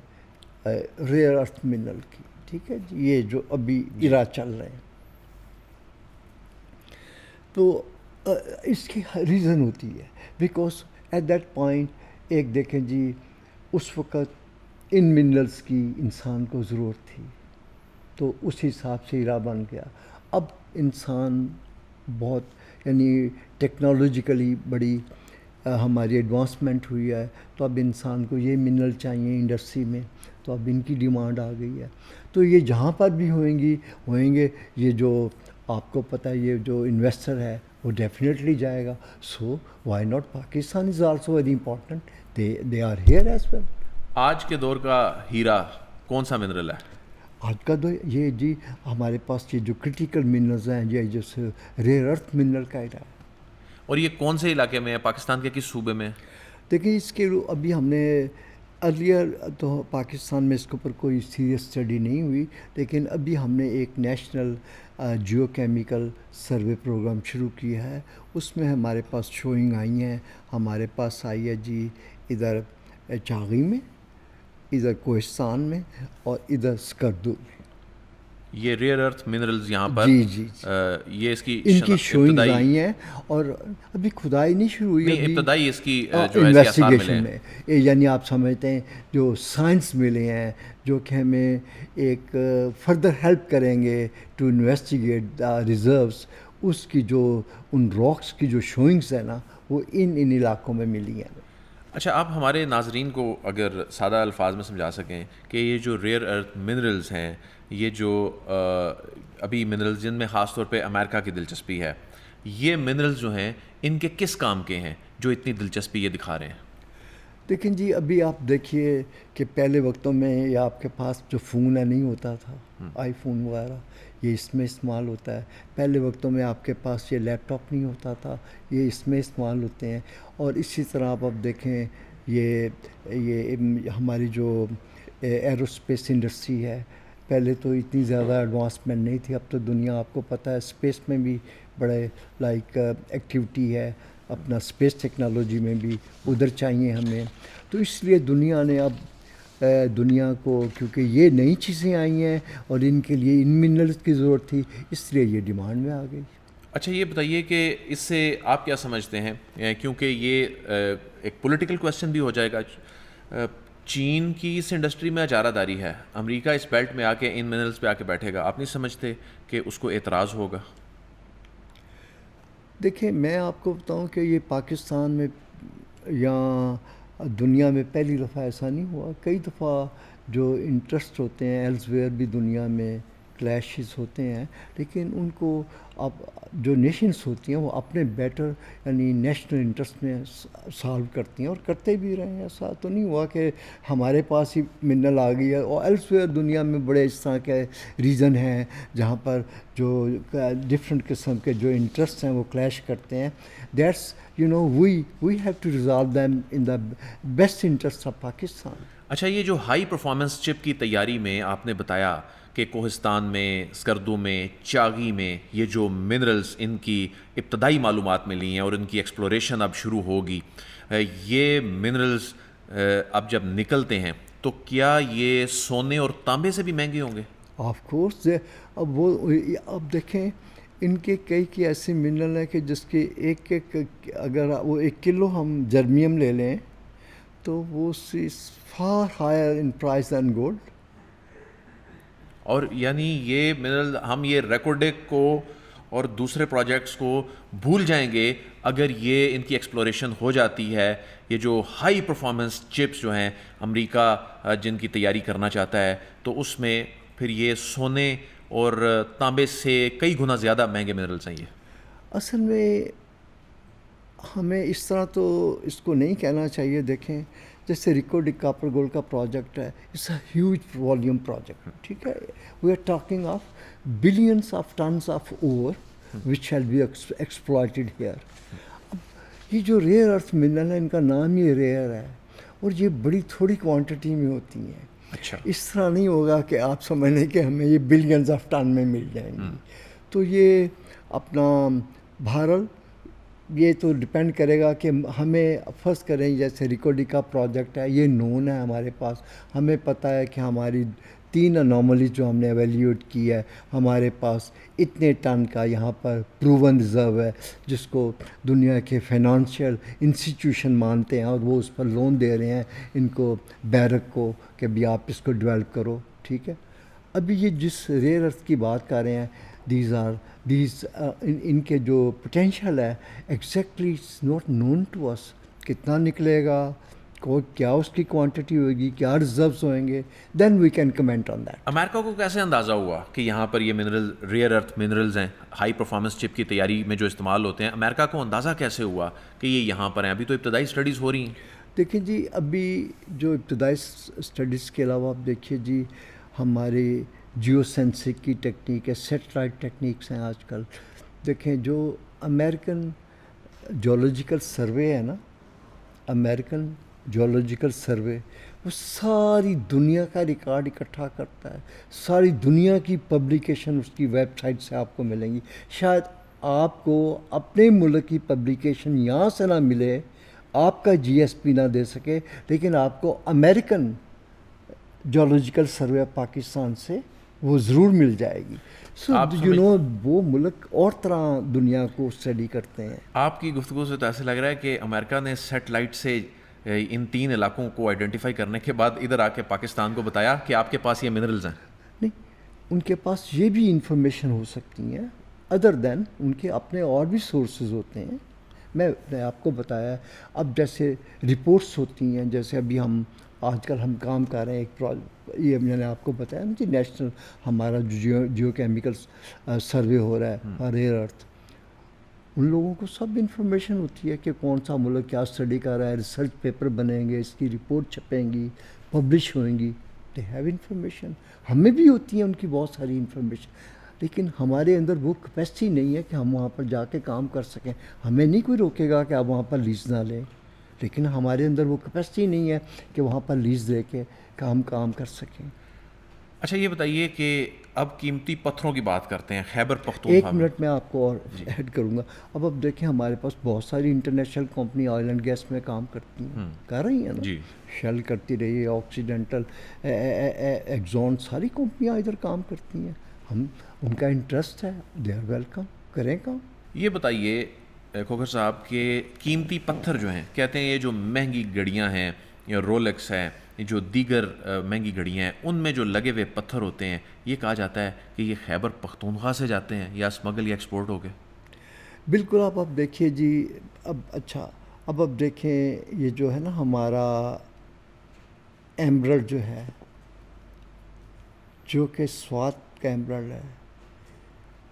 ریئر ارتھ منرل کی. ٹھیک ہے جی, یہ جو ابھی ایرا چل رہے ہیں. تو اس کی ریزن ہوتی ہے بیکاز ایٹ دیٹ پوائنٹ ایک دیکھیں جی, اس وقت ان منرلس کی انسان کو ضرورت تھی, تو اس حساب سے ایرا بن گیا. اب انسان بہت یعنی ٹیکنالوجیکلی بڑی ہماری ایڈوانسمنٹ ہوئی ہے, تو اب انسان کو یہ منرل چاہیے انڈسٹری میں, تو اب ان کی ڈیمانڈ آ گئی ہے. تو یہ جہاں پر بھی ہوئیں گے یہ جو آپ کو پتہ ہے, یہ جو انویسٹر ہے وہ ڈیفینیٹلی جائے گا. So why not, Pakistan is also very important, they are here as well. آج کے دور کا ہیرا کون سا منرل ہے؟ آج کا دور یہ جی ہمارے پاس یہ جو کرٹیکل منرلز ہیں, یہ جیسے ریئر ارتھ منرل کا ایرا ہے. اور یہ کون سے علاقے میں ہے, پاکستان کے کس صوبے میں؟ دیکھیں اس کے ابھی ہم نے ارلیئر تو پاکستان میں اس کے اوپر کوئی سیریس اسٹڈی نہیں ہوئی, لیکن ابھی ہم نے ایک national geochemical survey programme شروع کیا ہے. اس میں ہمارے پاس شوئنگ آئی ہیں. ہمارے پاس آئی ہے جی ادھر چاغی میں, ادھر کوہستان میں, اور ادھر اسکردو میں. یہ ریئر ارتھ منرلز یہاں پر جی یہ اس کی ان کی شوئنگ آئی ہیں, اور ابھی کھدائی نہیں شروع ہوئی, نہیں ابتدائی اس کی جو ہے انویسٹیگیشن میں. یعنی آپ سمجھتے ہیں جو سائنس ملے ہیں جو کہ ہمیں ایک فردر ہیلپ کریں گے ٹو انویسٹیگیٹ ریزروس, اس کی جو ان راکس کی جو شوئنگس ہیں نا, وہ ان علاقوں میں ملی ہیں. اچھا, آپ ہمارے ناظرین کو اگر سادہ الفاظ میں سمجھا سکیں کہ یہ جو ریئر ارتھ منرلز ہیں, یہ جو ابھی منرلز جن میں خاص طور پہ امریکہ کی دلچسپی ہے, یہ منرلز جو ہیں ان کے کس کام کے ہیں جو اتنی دلچسپی یہ دکھا رہے ہیں؟ لیکن جی ابھی آپ دیکھیے کہ پہلے وقتوں میں یہ آپ کے پاس جو فون ہے نہیں ہوتا تھا, آئی فون وغیرہ, یہ اس میں استعمال ہوتا ہے. پہلے وقتوں میں آپ کے پاس یہ لیپ ٹاپ نہیں ہوتا تھا, یہ اس میں استعمال ہوتے ہیں. اور اسی طرح آپ اب دیکھیں یہ ہماری جو ایرو اسپیس انڈسٹری ہے, پہلے تو اتنی زیادہ ایڈوانسمنٹ نہیں تھی. اب تو دنیا آپ کو پتہ ہے اسپیس میں بھی بڑے لائک ایکٹیویٹی ہے, اپنا اسپیس ٹیکنالوجی میں بھی ادھر چاہیے ہمیں. تو اس لیے دنیا نے اب دنیا کو, کیونکہ یہ نئی چیزیں آئی ہیں اور ان کے لیے ان منرلز کی ضرورت تھی, اس لیے یہ ڈیمانڈ میں آ گئی. اچھا یہ بتائیے کہ اس سے آپ کیا سمجھتے ہیں, کیونکہ یہ ایک پولیٹیکل کویسچن بھی ہو جائے گا, چین کی اس انڈسٹری میں اجارہ داری ہے, امریکہ اس بیلٹ میں آ کے ان منرلز پہ آ کے بیٹھے گا, آپ نہیں سمجھتے کہ اس کو اعتراض ہوگا؟ دیکھیں میں آپ کو بتاؤں کہ یہ پاکستان میں یا دنیا میں پہلی دفعہ ایسا نہیں ہوا. کئی دفعہ جو انٹرسٹ ہوتے ہیں ایلزویئر بھی دنیا میں کلیشز ہوتے ہیں, لیکن ان کو اب جو نیشنز ہوتی ہیں وہ اپنے بیٹر یعنی نیشنل انٹرسٹ میں سالو کرتی ہیں اور کرتے بھی رہے ہیں. ایسا تو نہیں ہوا کہ ہمارے پاس ہی منرل آ گئی ہے, اور ایلزویئر دنیا میں بڑے اس طرح کے ریزن ہیں جہاں پر جو ڈفرینٹ قسم کے جو انٹرسٹ ہیں وہ کلیش کرتے ہیں. That's we have to resolve them in the best interest of Pakistan. اچھا, یہ جو ہائی پرفارمنس چپ کی تیاری میں آپ نے بتایا کہ کوہستان میں، اسکردو میں، چاغی میں یہ جو منرلز ان کی ابتدائی معلومات میں لی ہیں اور ان کی ایکسپلوریشن اب شروع ہوگی، یہ منرلز اب جب نکلتے ہیں تو کیا یہ سونے اور تانبے سے بھی مہنگے ہوں گے؟ آف کورس اب دیکھیں ان کے کئی ایسے منرل ہیں کہ جس کے ایک اگر وہ 1 کلو ہم جرمیم لے لیں تو وہ far higher in price than gold. اور یعنی یہ منرل ہم یہ ریکورڈک کو اور دوسرے پروجیکٹس کو بھول جائیں گے اگر یہ ان کی ایکسپلوریشن ہو جاتی ہے. یہ جو ہائی پرفارمنس چپس جو ہیں امریکہ جن کی تیاری کرنا چاہتا ہے تو اس میں پھر یہ سونے اور تانبے سے کئی گنا زیادہ مہنگے منرلس ہیں. یہ اصل میں ہمیں اس طرح تو اس کو نہیں کہنا چاہیے. دیکھیں جیسے ریکارڈک کاپر گولڈ کا پروجیکٹ ہے، it's a huge volume project, ٹھیک ہے. We are talking of billions of tons of ore which shall be exploited here. اب یہ جو ریئر ارتھ منرل ہے ان کا نام ہی ریئر ہے اور یہ بڑی تھوڑی کوانٹٹی میں ہوتی ہیں. اچھا، اس طرح نہیں ہوگا کہ آپ سمجھ لیں کہ ہمیں یہ بلینز آف ٹن میں مل جائیں گی. تو یہ اپنا بہرحال یہ تو ڈپینڈ کرے گا کہ ہمیں فرض کریں جیسے ریکارڈک کا پروجیکٹ ہے، یہ نون ہے ہمارے پاس، ہمیں پتہ ہے کہ ہماری 3 انوملی جو ہم نے ایویلیویٹ کی ہے، ہمارے پاس اتنے ٹن کا یہاں پر پروون ریزرو ہے جس کو دنیا کے فائنانشیل انسٹیٹیوشن مانتے ہیں اور وہ اس پر لون دے رہے ہیں ان کو بیرک کو کہ بھی آپ اس کو ڈیولپ کرو، ٹھیک ہے. ابھی یہ جس ریئر ارتھ کی بات کر رہے ہیں ان کے جو پوٹینشیل ہے exactly it's not known to us. کتنا نکلے گا، کیا اس کی کوانٹٹی ہوگی، کیا ریزروز ہوئیں گے، then we can comment on that. امریکہ کو کیسے اندازہ ہوا کہ یہاں پر یہ منرل ریئر ارتھ منرلز ہیں ہائی پرفارمنس چپ کی تیاری میں جو استعمال ہوتے ہیں، امریکہ کو اندازہ کیسے ہوا کہ یہ یہاں پر ہیں؟ ابھی تو ابتدائی اسٹڈیز ہو رہی ہیں. دیکھیں جی ابھی جو ابتدائی اسٹڈیز کے علاوہ آپ دیکھیے جی ہمارے جیو سینسنگ کی ٹیکنیک ہے، سیٹلائٹ ٹیکنیکس ہیں آج کل. دیکھیں جو امریکن جیولوجیکل سروے ہے نا، امریکن جیولوجیکل سروے وہ ساری دنیا کا ریکارڈ اکٹھا کرتا ہے. ساری دنیا کی پبلیکیشن اس کی ویب سائٹ سے آپ کو ملیں گی. شاید آپ کو اپنے ملک کی پبلیکیشن یہاں سے نہ ملے، آپ کا جی ایس پی نہ دے سکے، لیکن آپ کو American geological survey of Pakistan سے وہ ضرور مل جائے گی. سو وہ ملک اور طرح دنیا کو اسٹڈی کرتے ہیں. آپ کی گفتگو سے تو ایسے لگ رہا ہے کہ امریکہ نے سیٹلائٹ سے ان 3 علاقوں کو آئیڈینٹیفائی کرنے کے بعد ادھر آ کے پاکستان کو بتایا کہ آپ کے پاس یہ منرلز ہیں. نہیں، ان کے پاس یہ بھی انفارمیشن ہو سکتی ہیں ادر دین ان کے اپنے اور بھی سورسز ہوتے ہیں. میں آپ کو بتایا اب جیسے رپورٹس ہوتی ہیں، جیسے ابھی آج کل ہم کام کر رہے ہیں ایک یہ میں نے آپ کو بتایا نا جی نیشنل ہمارا جو جیو کیمیکل سروے ہو رہا ہے ریئر ارتھ. ان لوگوں کو سب انفارمیشن ہوتی ہے کہ کون سا ملک کیا اسٹڈی کر رہا ہے، ریسرچ پیپر بنیں گے، اس کی رپورٹ چھپیں گی، پبلش ہوئیں گی. They have information. ہمیں بھی ہوتی ہے ان کی بہت ساری انفارمیشن، لیکن ہمارے اندر وہ کیپیسٹی نہیں ہے کہ ہم وہاں پر جا کے کام کر سکیں. ہمیں نہیں کوئی روکے گا کہ آپ وہاں پر لیز نہ لیں، لیکن ہمارے اندر وہ کیپیسٹی نہیں ہے کہ وہاں پر لیز دے کے کام کر سکیں. اچھا یہ بتائیے کہ اب قیمتی پتھروں کی بات کرتے ہیں. خیبر پختونخوا 1 منٹ میں آپ کو اور ایڈ کروں گا. اب دیکھیں ہمارے پاس بہت ساری international company oil and gas میں کام کرتی ہیں، کر رہی ہیں نا. جی، شیل کرتی رہی ہے، آکسیڈنٹل، ایگزون، ساری کمپنیاں ادھر کام کرتی ہیں. ان کا انٹرسٹ ہے، دے آر ویلکم، کریں کام. یہ بتائیے کھوکھر صاحب کہ قیمتی پتھر جو ہیں، کہتے ہیں یہ جو مہنگی گھڑیاں ہیں یا رولیکس ہے، جو دیگر مہنگی گھڑیاں ہیں، ان میں جو لگے ہوئے پتھر ہوتے ہیں، یہ کہا جاتا ہے کہ یہ خیبر پختونخوا سے جاتے ہیں یا اسمگل یا ایکسپورٹ ہو گئے. بالکل. اب دیکھیے جی اب دیکھیں یہ جو ہے نا ہمارا ایمرلڈ جو ہے، جو کہ سوات کا ایمرلڈ ہے،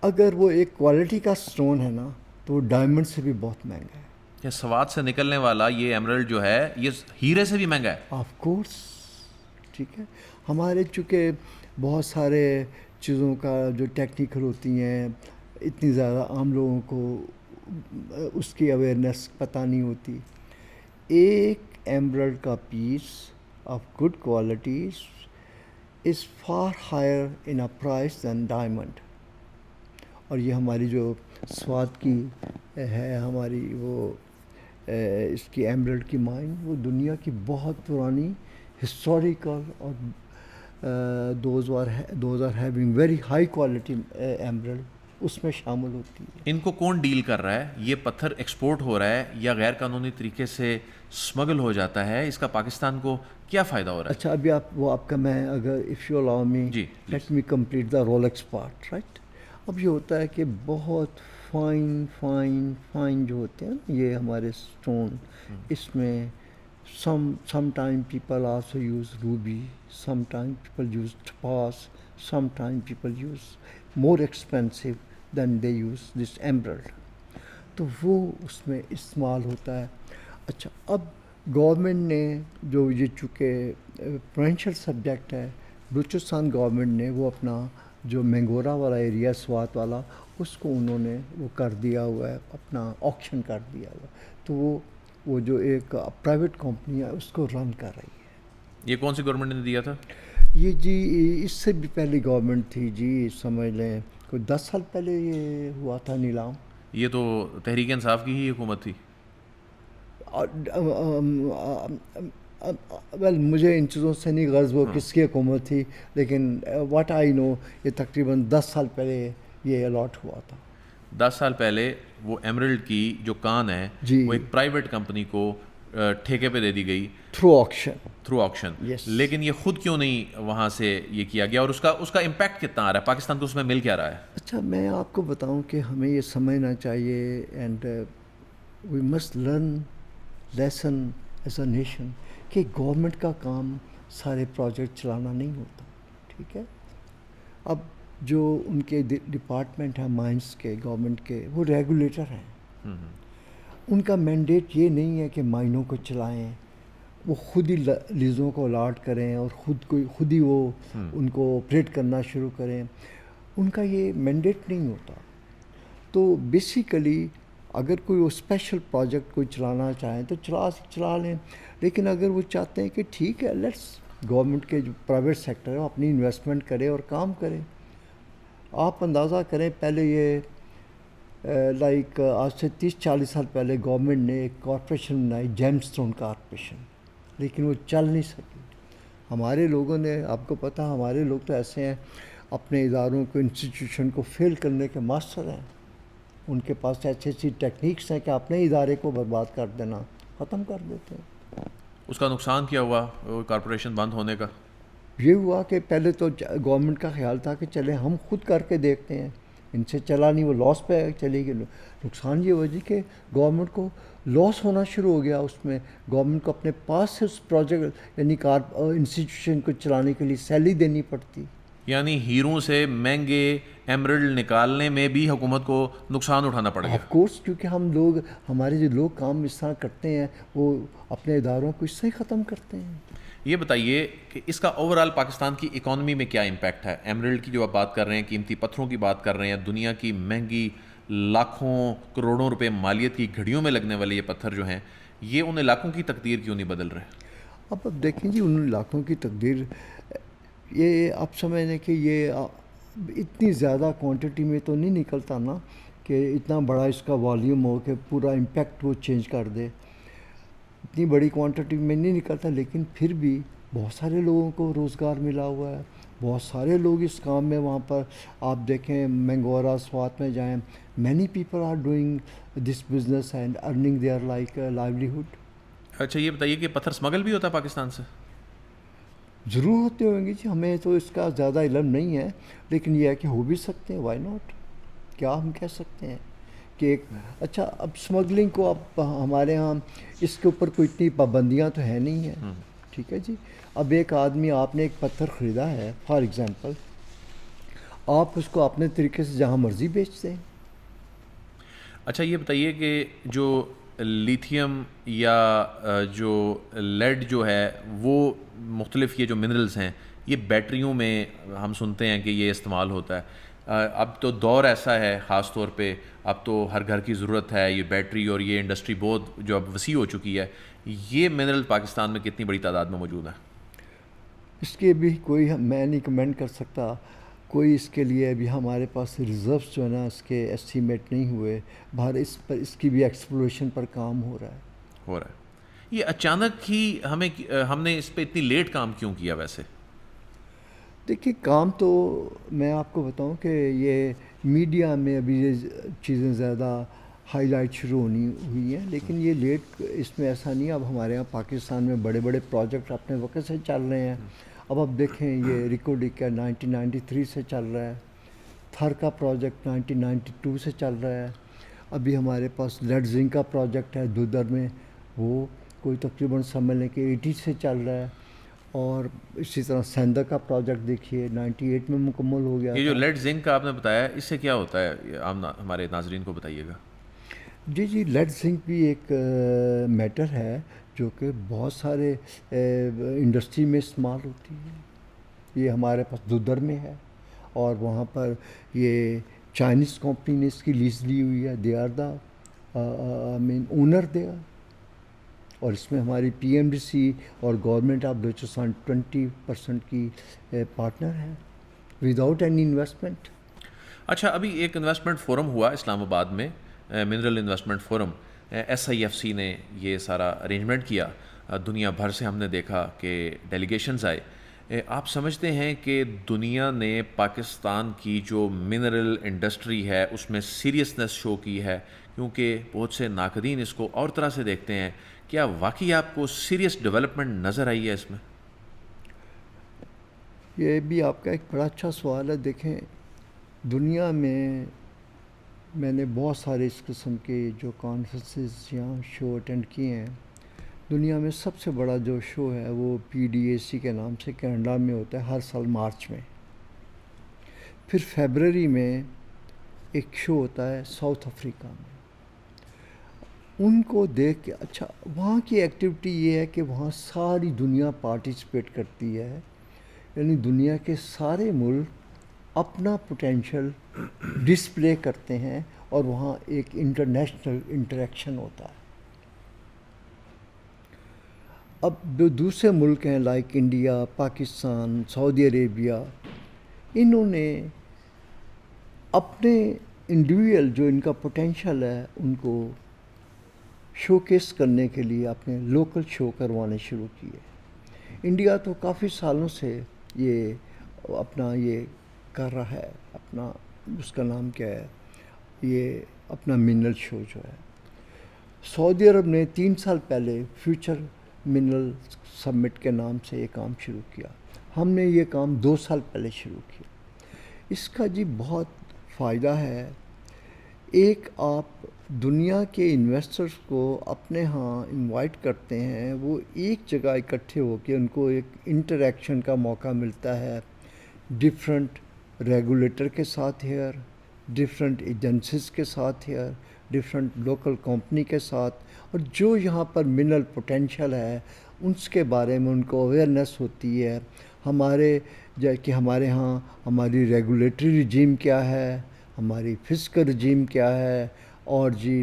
اگر وہ ایک کوالٹی کا سٹون ہے نا تو وہ ڈائمنڈ سے بھی بہت مہنگا ہے. کیا سوات سے نکلنے والا یہ ایمرلڈ جو ہے یہ ہیرے سے بھی مہنگا ہے؟ آف کورس، ٹھیک ہے. ہمارے چونکہ بہت سارے چیزوں کا جو ٹیکنیکل ہوتی ہیں، اتنی زیادہ عام لوگوں کو اس کی اویئرنیس پتہ نہیں ہوتی. ایک ایمرلڈ کا piece of good quality is far higher in a price than diamond. اور یہ ہماری جو سوات کی ہے ہماری وہ اس کی ایمرلڈ کی مائن وہ دنیا کی بہت پرانی ہسٹوریکل اور those are having very high quality emerald اس میں شامل ہوتی ہے. ان کو کون ڈیل کر رہا ہے؟ یہ پتھر ایکسپورٹ ہو رہا ہے یا غیر قانونی طریقے سے اسمگل ہو جاتا ہے؟ اس کا پاکستان کو کیا فائدہ ہو رہا ہے؟ اچھا ابھی آپ کا میں اگر if you allow me let me complete the Rolex part right. اب یہ ہوتا ہے کہ بہت فائن جو ہوتے ہیں یہ ہمارے اسٹون اس میں some time people also use ruby, some time people use topaz, some time people use more expensive than they use this emerald. تو وہ اس میں استعمال ہوتا ہے. اچھا اب گورنمنٹ نے جو یہ چونکہ پروونشل سبجیکٹ ہے بلوچستان گورنمنٹ نے وہ اپنا جو مینگورا والا ایریا سوات والا اس کو انہوں نے وہ کر دیا ہوا ہے اپنا آکشن کر دیا ہوا ہے. تو وہ جو ایک پرائیویٹ کمپنی ہے اس کو رن کر رہی ہے. یہ کون سی گورنمنٹ نے دیا تھا یہ؟ جی اس سے بھی پہلی گورنمنٹ تھی جی, سمجھ لیں کوئی 10 سال پہلے یہ ہوا تھا نیلام. یہ تو تحریک انصاف کی ہی حکومت تھی. ویل مجھے ان چیزوں سے نہیں غرض وہ کس کی حکومت تھی, لیکن واٹ آئی نو یہ تقریباً 10 سال پہلے یہ الاٹ ہوا تھا. 10 سال پہلے وہ ایمرلڈ کی جو کان ہے وہ ایک پرائیویٹ کمپنی کو ٹھیکے پہ دے دی گئی تھرو آکشن. لیکن یہ خود کیوں نہیں وہاں سے یہ کیا گیا اور اس کا امپیکٹ کتنا آ رہا ہے پاکستان کو, اس میں مل کیا رہا ہے؟ اچھا میں آپ کو بتاؤں کہ ہمیں یہ سمجھنا چاہیے and we must learn lesson as a nation کہ گورنمنٹ کا کام سارے پروجیکٹ چلانا نہیں ہوتا. ٹھیک ہے, اب جو ان کے ڈپارٹمنٹ ہیں مائنس کے گورنمنٹ کے وہ ریگولیٹر ہیں. ان کا مینڈیٹ یہ نہیں ہے کہ مائنوں کو چلائیں, وہ خود ہی لیزوں کو الاٹ کریں اور خود ہی وہ ان کو آپریٹ کرنا شروع کریں. ان کا یہ مینڈیٹ نہیں ہوتا. تو بیسیکلی اگر کوئی وہ اسپیشل پروجیکٹ کوئی چلانا چاہیں تو چلا لیں, لیکن اگر وہ چاہتے ہیں کہ ٹھیک ہے لیٹس گورنمنٹ کے جو پرائیویٹ سیکٹر ہے وہ اپنی انویسٹمنٹ کرے اور کام کرے. آپ اندازہ کریں پہلے یہ لائک آج سے 30-40 سال پہلے گورنمنٹ نے ایک کارپوریشن بنائی جیم اسٹون کارپوریشن, لیکن وہ چل نہیں سکی. ہمارے لوگوں نے, آپ کو پتہ ہمارے لوگ تو ایسے ہیں اپنے اداروں کو انسٹیٹیوشن کو فیل کرنے کے ماسٹر ہیں. ان کے پاس ایسی ٹیکنیکس ہیں کہ اپنے ادارے کو برباد کر دینا ختم کر دیتے ہیں. اس کا نقصان کیا ہوا کارپوریشن بند ہونے کا؟ یہ ہوا کہ پہلے تو گورنمنٹ کا خیال تھا کہ چلے ہم خود کر کے دیکھتے ہیں, ان سے چلا نہیں, وہ لاس پہ چلی گئی. نقصان یہ ہوا جی کہ گورنمنٹ کو لاس ہونا شروع ہو گیا. اس میں گورنمنٹ کو اپنے پاس سے اس پروجیکٹ یعنی انسٹیٹیوشن کو چلانے کے لیے سیلری دینی پڑتی. یعنی ہیروں سے مہنگے ایمرلڈ نکالنے میں بھی حکومت کو نقصان اٹھانا پڑ گیا. آف کورس, کیونکہ ہم لوگ ہمارے جو لوگ کام اس طرح کرتے ہیں وہ اپنے اداروں کو اس سے ہی ختم کرتے ہیں. یہ بتائیے کہ اس کا اوور آل پاکستان کی اکانومی میں کیا امپیکٹ ہے؟ ایمرلڈ کی جو آپ بات کر رہے ہیں, قیمتی پتھروں کی بات کر رہے ہیں, دنیا کی مہنگی لاکھوں کروڑوں روپے مالیت کی گھڑیوں میں لگنے والے یہ پتھر جو ہیں یہ ان علاقوں کی تقدیر کیوں نہیں بدل رہے؟ اب دیکھیں جی ان علاقوں کی تقدیر یہ آپ سمجھیں کہ یہ اتنی زیادہ کوانٹٹی میں تو نہیں نکلتا نا کہ اتنا بڑا اس کا والیوم ہو کہ پورا امپیکٹ وہ چینج کر دے. اتنی بڑی کوانٹٹی میں نہیں نکلتا, لیکن پھر بھی بہت سارے لوگوں کو روزگار ملا ہوا ہے. بہت سارے لوگ اس کام میں وہاں پر آپ دیکھیں مینگورا سوات میں جائیں, many people are doing this business and earning their like livelihood. اچھا یہ بتائیے کہ پتھر اسمگل بھی ہوتا ہے پاکستان سے؟ ضرور ہوتے ہوں گے جی, ہمیں تو اس کا زیادہ علم نہیں ہے, لیکن یہ ہے کہ ہو بھی سکتے ہیں. وائی ناٹ, کیا ہم کہہ سکتے ہیں کہ ایک اچھا اب اسمگلنگ کو اب ہمارے ہاں اس کے اوپر کوئی اتنی پابندیاں تو ہے نہیں ہیں. ٹھیک ہے جی, اب ایک آدمی آپ نے ایک پتھر خریدا ہے فار ایگزامپل, آپ اس کو اپنے طریقے سے جہاں مرضی بیچ دیں. اچھا یہ بتائیے کہ جو لیتھیم یا جو لیڈ جو ہے وہ مختلف یہ جو منرلز ہیں یہ بیٹریوں میں ہم سنتے ہیں کہ یہ استعمال ہوتا ہے. اب تو دور ایسا ہے, خاص طور پہ اب تو ہر گھر کی ضرورت ہے یہ بیٹری, اور یہ انڈسٹری بہت جو اب وسیع ہو چکی ہے. یہ منرل پاکستان میں کتنی بڑی تعداد میں موجود ہے؟ اس کے بھی کوئی میں نہیں کمنٹ کر سکتا. کوئی اس کے لیے ابھی ہمارے پاس ریزروس جو ہے نا اس کے ایسٹیمیٹ نہیں ہوئے. باہر اس پر اس کی بھی ایکسپلوریشن پر کام ہو رہا ہے. یہ اچانک ہی ہم نے اس پہ اتنی لیٹ کام کیوں کیا ویسے؟ دیکھیے کام تو میں آپ کو بتاؤں کہ یہ میڈیا میں ابھی یہ چیزیں زیادہ ہائی لائٹ شروع ہونی ہوئی ہیں، لیکن یہ لیٹ اس میں ایسا نہیں ہے. اب ہمارے یہاں پاکستان میں بڑے بڑے پروجیکٹ اپنے وقت سے چل رہے ہیں. اب آپ دیکھیں یہ ریکوڈک کا 1993 سے چل رہا ہے، تھر کا پروجیکٹ 1992 سے چل رہا ہے. ابھی ہمارے پاس لیڈ زنک کا پروجیکٹ ہے دودھر میں، وہ کوئی تقریباً سمجھ لیں کہ 80 سے چل رہا ہے. اور اسی طرح سیندا کا پروجیکٹ دیکھیے 98 میں مکمل ہو گیا. یہ جو لیڈ زنک کا آپ نے بتایا اس سے کیا ہوتا ہے، عام ہمارے ناظرین کو بتائیے گا. جی لیڈ زنک بھی ایک میٹر ہے جو کہ بہت سارے انڈسٹری میں استعمال ہوتی ہے. یہ ہمارے پاس دودھر میں ہے، اور وہاں پر یہ چائنیز کمپنی نے اس کی لیز لی ہوئی ہے. They are the main owner they are. اور اس میں ہماری پی ایم ڈی سی اور گورنمنٹ آف بلوچستان 20% کی پارٹنر ہے وداؤٹ اینی انویسٹمنٹ. اچھا، ابھی ایک انویسٹمنٹ فورم ہوا اسلام آباد میں، منرل انویسٹمنٹ فورم. SIFC نے یہ سارا ارینجمنٹ کیا. دنیا بھر سے ہم نے دیکھا کہ ڈیلیگیشنز آئے. آپ سمجھتے ہیں کہ دنیا نے پاکستان کی جو منرل انڈسٹری ہے اس میں سیریسنس شو کی ہے؟ کیونکہ بہت سے ناقدین اس کو اور طرح سے دیکھتے ہیں. کیا واقعی آپ کو سیریس ڈیولپمنٹ نظر آئی ہے اس میں؟ یہ بھی آپ کا ایک بڑا اچھا سوال ہے. دیکھیں دنیا میں نے بہت سارے اس قسم کے جو کانفرنسز یا شو اٹینڈ کیے ہیں. دنیا میں سب سے بڑا جو شو ہے وہ PDAC کے نام سے کینیڈا میں ہوتا ہے ہر سال مارچ میں. پھر فیبرری میں ایک شو ہوتا ہے ساؤتھ افریقہ میں. ان کو دیکھ کے اچھا وہاں کی ایکٹیویٹی یہ ہے کہ وہاں ساری دنیا پارٹیسپیٹ کرتی ہے. یعنی دنیا کے سارے ملک اپنا پوٹینشل ڈسپلے کرتے ہیں اور وہاں ایک انٹرنیشنل انٹریکشن ہوتا ہے. اب جو دوسرے ملک ہیں لائک انڈیا، پاکستان، سعودی عربیہ، انہوں نے اپنے انڈیویجول جو ان کا پوٹینشل ہے ان کو شو کیس کرنے کے لیے اپنے لوکل شو کروانے شروع کیے. انڈیا تو کافی سالوں سے یہ اپنا یہ کر رہا ہے، اپنا اس کا نام کیا ہے، یہ اپنا منرل شو جو ہے. سعودی عرب نے 3 سال پہلے فیوچر منرل سمٹ کے نام سے یہ کام شروع کیا. ہم نے یہ کام 2 سال پہلے شروع کیا. اس کا جی بہت فائدہ ہے. ایک آپ دنیا کے انویسٹرز کو اپنے ہاں انوائٹ کرتے ہیں، وہ ایک جگہ اکٹھے ہو کے ان کو ایک انٹریکشن کا موقع ملتا ہے ڈفرینٹ ریگولیٹر کے ساتھ ہیئر، ڈفرینٹ ایجنسیز کے ساتھ ہیئر، ڈفرینٹ لوکل کمپنی کے ساتھ. اور جو یہاں پر منرل پوٹینشل ہے اس کے بارے میں ان کو اویئرنیس ہوتی ہے. کہ ہمارے ہاں ہماری ریگولیٹری رجیم کیا ہے، ہماری فسکل رجیم کیا ہے، اور جی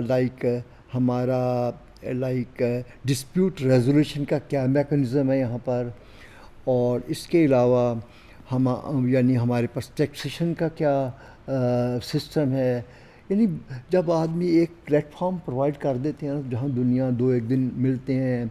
لائک ہمارا لائک ڈسپیوٹ ریزولوشن کا کیا میکانزم ہے یہاں پر. اور اس کے علاوہ یعنی ہمارے پاس ٹیکسیشن کا کیا سسٹم ہے. یعنی جب آدمی ایک پلیٹ فارم پرووائڈ کر دیتے ہیں جہاں دنیا 2-1 دن ملتے ہیں،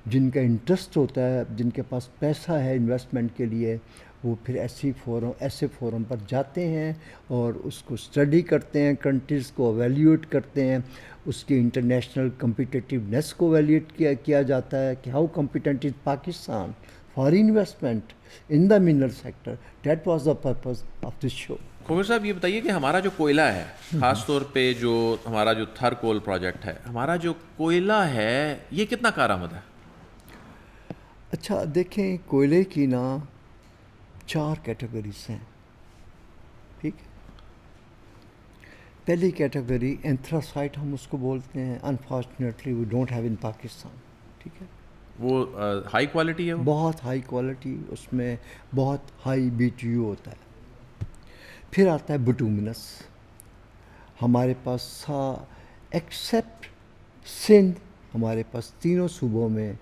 جن کا انٹرسٹ ہوتا ہے، جن کے پاس پیسہ ہے انویسٹمنٹ کے لیے، وہ پھر ایسے فورم پر جاتے ہیں اور اس کو اسٹڈی کرتے ہیں، کنٹریز کو ایویلیویٹ کرتے ہیں. اس کی انٹرنیشنل کمپیٹیٹیونیس کو ایویلیویٹ کیا جاتا ہے کہ how competent is Pakistan for investment in the mineral sector. That was the purpose of this show. Khogar صاحب یہ بتائیے کہ ہمارا جو کوئلہ ہے، خاص طور پہ جو ہمارا جو تھر کول پروجیکٹ ہے، ہمارا جو کوئلہ ہے یہ کتنا کارآمد ہے؟ اچھا دیکھیں کوئلے کی نا 4 کیٹیگریز ہیں. ٹھیک ہے، پہلی کیٹیگری اینتھراسائٹ ہم اس کو بولتے ہیں. Unfortunately we don't have in Pakistan. ٹھیک ہے، وہ ہائی کوالٹی ہے؟ بہت ہائی کوالٹی، اس میں بہت ہائی BTU ہوتا ہے. پھر آتا ہے بٹومنس. ہمارے پاس ایکسیپٹ سندھ، ہمارے پاس تینوں صوبوں میں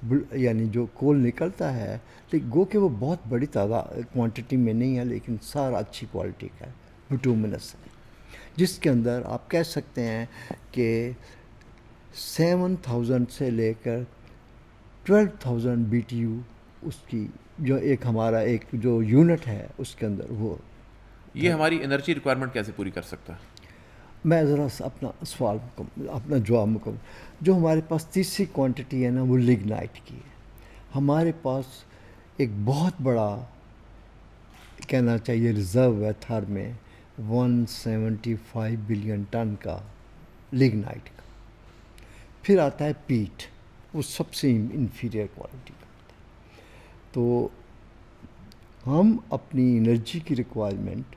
یعنی جو کول نکلتا ہے، لیکن گو کہ وہ بہت بڑی تعداد کوانٹٹی میں نہیں ہے، لیکن سارا اچھی کوالٹی کا ہے، بٹومنس ہے، جس کے اندر آپ کہہ سکتے ہیں کہ 7,000 سے لے کر 12,000 BTU اس کی جو ایک ہمارا ایک جو یونٹ ہے اس کے اندر وہ. یہ ہماری انرجی ریکوائرمنٹ کیسے پوری کر سکتا ہے؟ میں ذرا اپنا سوال اپنا جواب مکمل. جو ہمارے پاس تیسری کوانٹٹی ہے نا وہ لگنائٹ کی ہے. ہمارے پاس ایک بہت بڑا کہنا چاہیے ریزرو ہے تھر میں 175 بلین ٹن کا لگنائٹ کا. پھر آتا ہے پیٹ، وہ سب سے انفیریئر کوالٹی کا ہوتا ہے. تو ہم اپنی انرجی کی requirement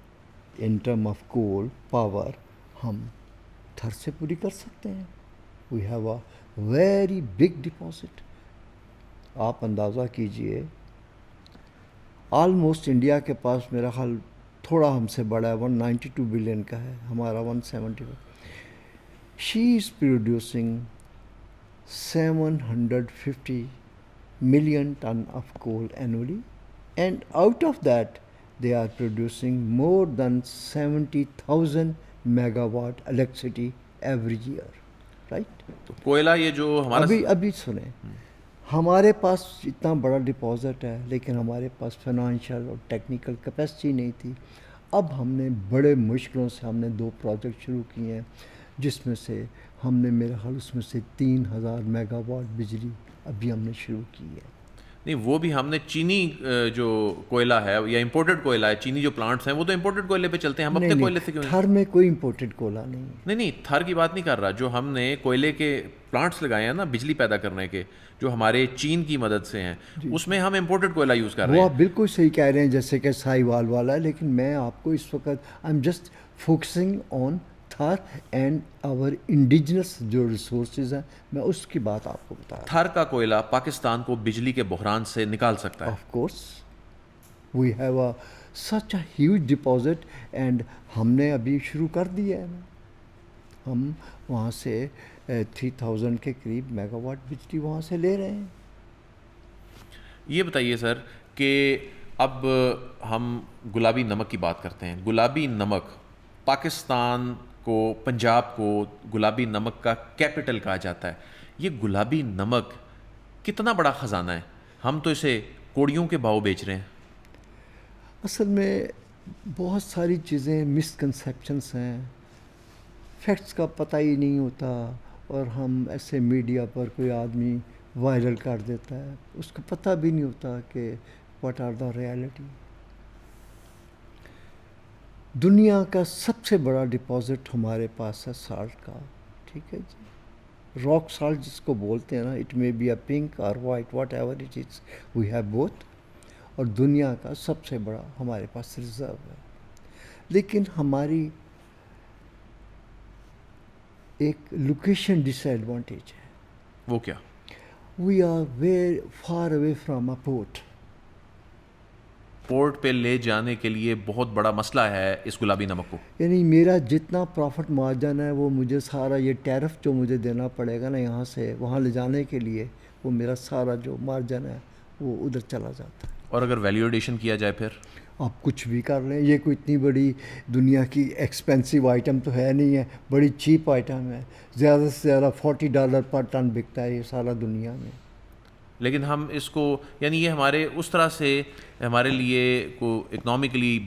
in term of coal power ہم تھر سے پوری کر سکتے ہیں. We have a very big deposit. آپ اندازہ کیجئے آلموسٹ انڈیا کے پاس میرا خیال تھوڑا ہم سے بڑا ہے، 192 بلین کا ہے، ہمارا 170. شی is producing 750 million ton of coal annually, and out of that they are producing more than 70,000 megawatt electricity every year, right? تو کوئلہ یہ جو ہمارا ابھی سنیں، ہمارے پاس اتنا بڑا ڈپازٹ ہے لیکن ہمارے پاس فائنانشیل اور ٹیکنیکل کیپیسٹی نہیں تھی. اب ہم نے بڑے مشکلوں سے ہم نے 2 پروجیکٹ شروع کیے ہیں، جس میں سے ہم نے میرے خیال اس میں سے 3,000 میگا واٹ بجلی ابھی ہم نے شروع کی ہے. نہیں، وہ بھی ہم نے چینی جو کوئلہ ہے یا امپورٹڈ کوئلہ ہے، چینی جو پلانٹس ہیں وہ تو امپورٹڈ کوئلے پہ چلتے ہیں، ہم اپنے کوئلے سے کیوں تھر میں کوئی امپورٹڈ کوئلہ نہیں ہے. نہیں تھر کی بات نہیں کر رہا. جو ہم نے کوئلے کے پلانٹس لگائے ہیں نا بجلی پیدا کرنے کے، جو ہمارے چین کی مدد سے ہیں، اس میں ہم امپورٹڈ کوئلہ یوز کر رہے ہیں. وہ آپ بالکل صحیح کہہ رہے ہیں جیسے کہ سائی وال والا ہے، لیکن میں آپ کو اس وقت I am just focusing on Thar and our indigenous جو ریسورسز ہیں، میں اس کی بات آپ کو بتا رہا ہوں. تھر کا کوئلہ پاکستان کو بجلی کے بحران سے نکال سکتا ہے. Of course we have a such a huge deposit and ہم نے ابھی شروع کر دیا ہے. ہم وہاں سے 3,000 کے قریب میگا واٹ بجلی وہاں سے لے رہے ہیں. یہ بتائیے سر کہ اب ہم گلابی نمک کی بات کرتے ہیں. گلابی نمک پاکستان کو، پنجاب کو گلابی نمک کا کیپٹل کہا جاتا ہے. یہ گلابی نمک کتنا بڑا خزانہ ہے؟ ہم تو اسے کوڑیوں کے بھاؤ بیچ رہے ہیں. اصل میں بہت ساری چیزیں مسکنسیپشنس ہیں، فیکٹس کا پتہ ہی نہیں ہوتا، اور ہم ایسے میڈیا پر کوئی آدمی وائرل کر دیتا ہے، اس کو پتہ بھی نہیں ہوتا کہ واٹ آر دا ریالٹی. دنیا کا سب سے بڑا ڈپازٹ ہمارے پاس ہے سالٹ کا، ٹھیک ہے جی. راک سالٹ جس کو بولتے ہیں نا، it may be a pink or white, whatever it is, we have both. اور دنیا کا سب سے بڑا ہمارے پاس ریزرو ہے. لیکن ہماری ایک لوکیشن ڈس ایڈوانٹیج ہے. وہ کیا؟ We are very far away from a port. Port پہ لے جانے کے لیے بہت بڑا مسئلہ ہے اس گلابی نمک کو. یعنی میرا جتنا پروفٹ مارجن ہے وہ مجھے سارا یہ ٹیرف جو مجھے دینا پڑے گا نا یہاں سے وہاں لے جانے کے لیے، وہ میرا سارا جو مارجن ہے وہ ادھر چلا جاتا ہے. اور اگر ویلیو ایڈیشن کیا جائے پھر آپ کچھ بھی کر لیں، یہ کوئی اتنی بڑی دنیا کی ایکسپینسو آئٹم تو ہے نہیں ہے، بڑی چیپ آئٹم ہے. زیادہ سے زیادہ $40 پر ٹن بکتا ہے یہ سارا دنیا میں. لیکن ہم اس کو، یعنی یہ ہمارے اس طرح سے ہمارے لیے کو اکنامکلی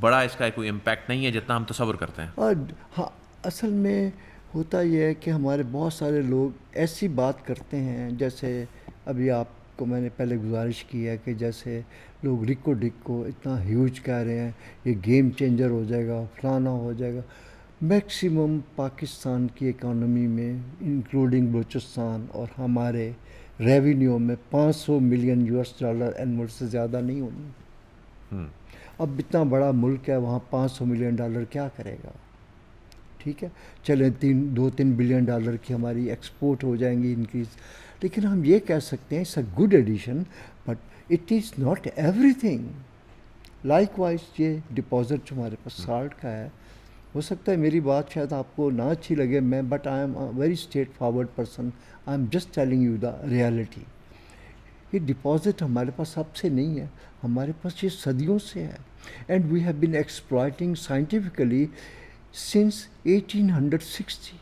بڑا اس کا کوئی امپیکٹ نہیں ہے جتنا ہم تصور کرتے ہیں. اور ہاں، اصل میں ہوتا یہ ہے کہ ہمارے بہت سارے لوگ ایسی بات کرتے ہیں، جیسے ابھی آپ کو میں نے پہلے گزارش کی ہے کہ جیسے لوگ ریکو ڈکو اتنا ہیوج کہہ رہے ہیں، یہ گیم چینجر ہو جائے گا، فلانا ہو جائے گا. میکسیمم پاکستان کی اکانومی میں انکلوڈنگ بلوچستان اور ہمارے ریونیو میں $500 ملین اینول سے زیادہ نہیں ہونی. اب اتنا بڑا ملک ہے، وہاں $500 ملین کیا کرے گا؟ ٹھیک ہے، چلیں 2-3 بلین ڈالر کی ہماری ایکسپورٹ ہو جائیں گی انکریز. لیکن ہم یہ کہہ سکتے ہیں it's a good addition, but it is not everything. Likewise یہ ڈپازٹ جو ہمارے پاس سالٹ کا ہے، ہو سکتا ہے میری بات شاید آپ کو نہ اچھی لگے، but I M a very straight forward person. I am just telling you the reality. یہ ڈپازٹ ہمارے پاس اب سے نہیں ہے، ہمارے پاس یہ صدیوں سے ہے. And we have been exploiting scientifically since 1860.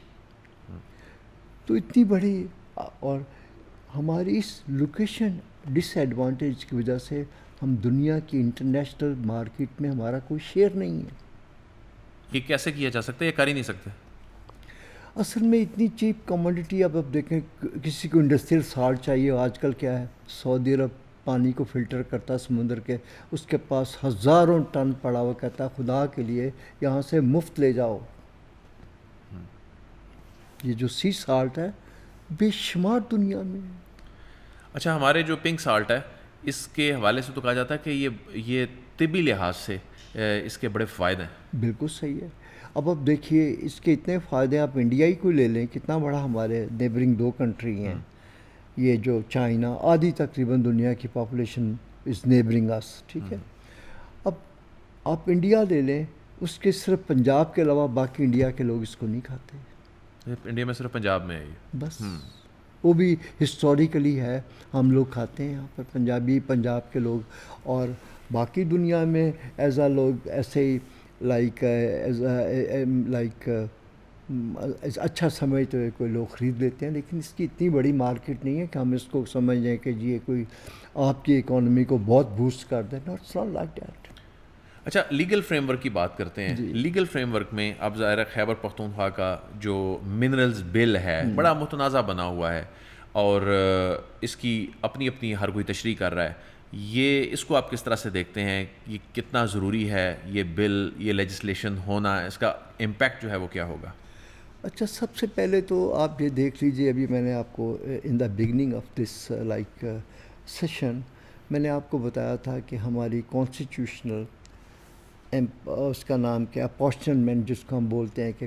تو اتنی بڑی، اور ہماری اس لوکیشن ڈس ایڈوانٹیج کی وجہ سے ہم دنیا کی انٹرنیشنل مارکیٹ میں ہمارا کوئی شیئر نہیں ہے. یہ کیسے کیا جا سکتا ہے؟ یہ کر ہی نہیں سکتے. اصل میں اتنی چیپ کموڈٹی، اب دیکھیں کسی کو انڈسٹریل سالٹ چاہیے، آج کل کیا ہے، سعودی عرب پانی کو فلٹر کرتا ہے سمندر کے، اس کے پاس ہزاروں ٹن پڑا ہوا، کہتا ہے خدا کے لیے یہاں سے مفت لے جاؤ. یہ جو سی سالٹ ہے بے شمار دنیا میں. اچھا، ہمارے جو پنک سالٹ ہے اس کے حوالے سے تو کہا جاتا ہے کہ یہ طبی لحاظ سے اس کے بڑے فائدے ہیں. بالکل صحیح ہے. اب دیکھیے اس کے اتنے فائدے، آپ انڈیا ہی کو لے لیں، کتنا بڑا ہمارے نیبرنگ 2 کنٹری ہیں. یہ جو چائنا، آدھی تقریباً دنیا کی پاپولیشن از نیبرنگ اس، ٹھیک ہے. اب آپ انڈیا لے لیں، اس کے صرف پنجاب کے علاوہ باقی انڈیا کے لوگ اس کو نہیں کھاتے. انڈیا میں صرف پنجاب میں ہے یہ. بس وہ بھی ہسٹوریکلی ہے، ہم لوگ کھاتے ہیں یہاں پر، پنجابی، پنجاب کے لوگ. اور باقی دنیا میں ایز اے لوگ ایسے ہی لائک اچھا سمجھتے ہوئے کوئی لوگ خرید لیتے ہیں، لیکن اس کی اتنی بڑی مارکیٹ نہیں ہے کہ ہم اس کو سمجھ جائیں کہ جی یہ کوئی آپ کی اکانومی کو بہت بوسٹ کر دے. Not like that. اچھا، لیگل فریم ورک کی بات کرتے ہیں. جی. لیگل فریم ورک میں اب ظاہر ہے خیبر پختونخوا کا جو منرلز بل ہے بڑا متنازع بنا ہوا ہے، اور اس کی اپنی اپنی ہر کوئی تشریح کر رہا ہے. اس کو آپ کس طرح سے دیکھتے ہیں؟ یہ کتنا ضروری ہے یہ بل، یہ لیجسلیشن ہونا، اس کا امپیکٹ جو ہے وہ کیا ہوگا؟ اچھا، سب سے پہلے تو آپ یہ دیکھ لیجئے، ابھی میں نے آپ کو in the beginning of this session میں نے آپ کو بتایا تھا کہ ہماری کانسٹیٹیوشنل اس کا نام کیا، اپورشنمنٹ جس کو ہم بولتے ہیں، کہ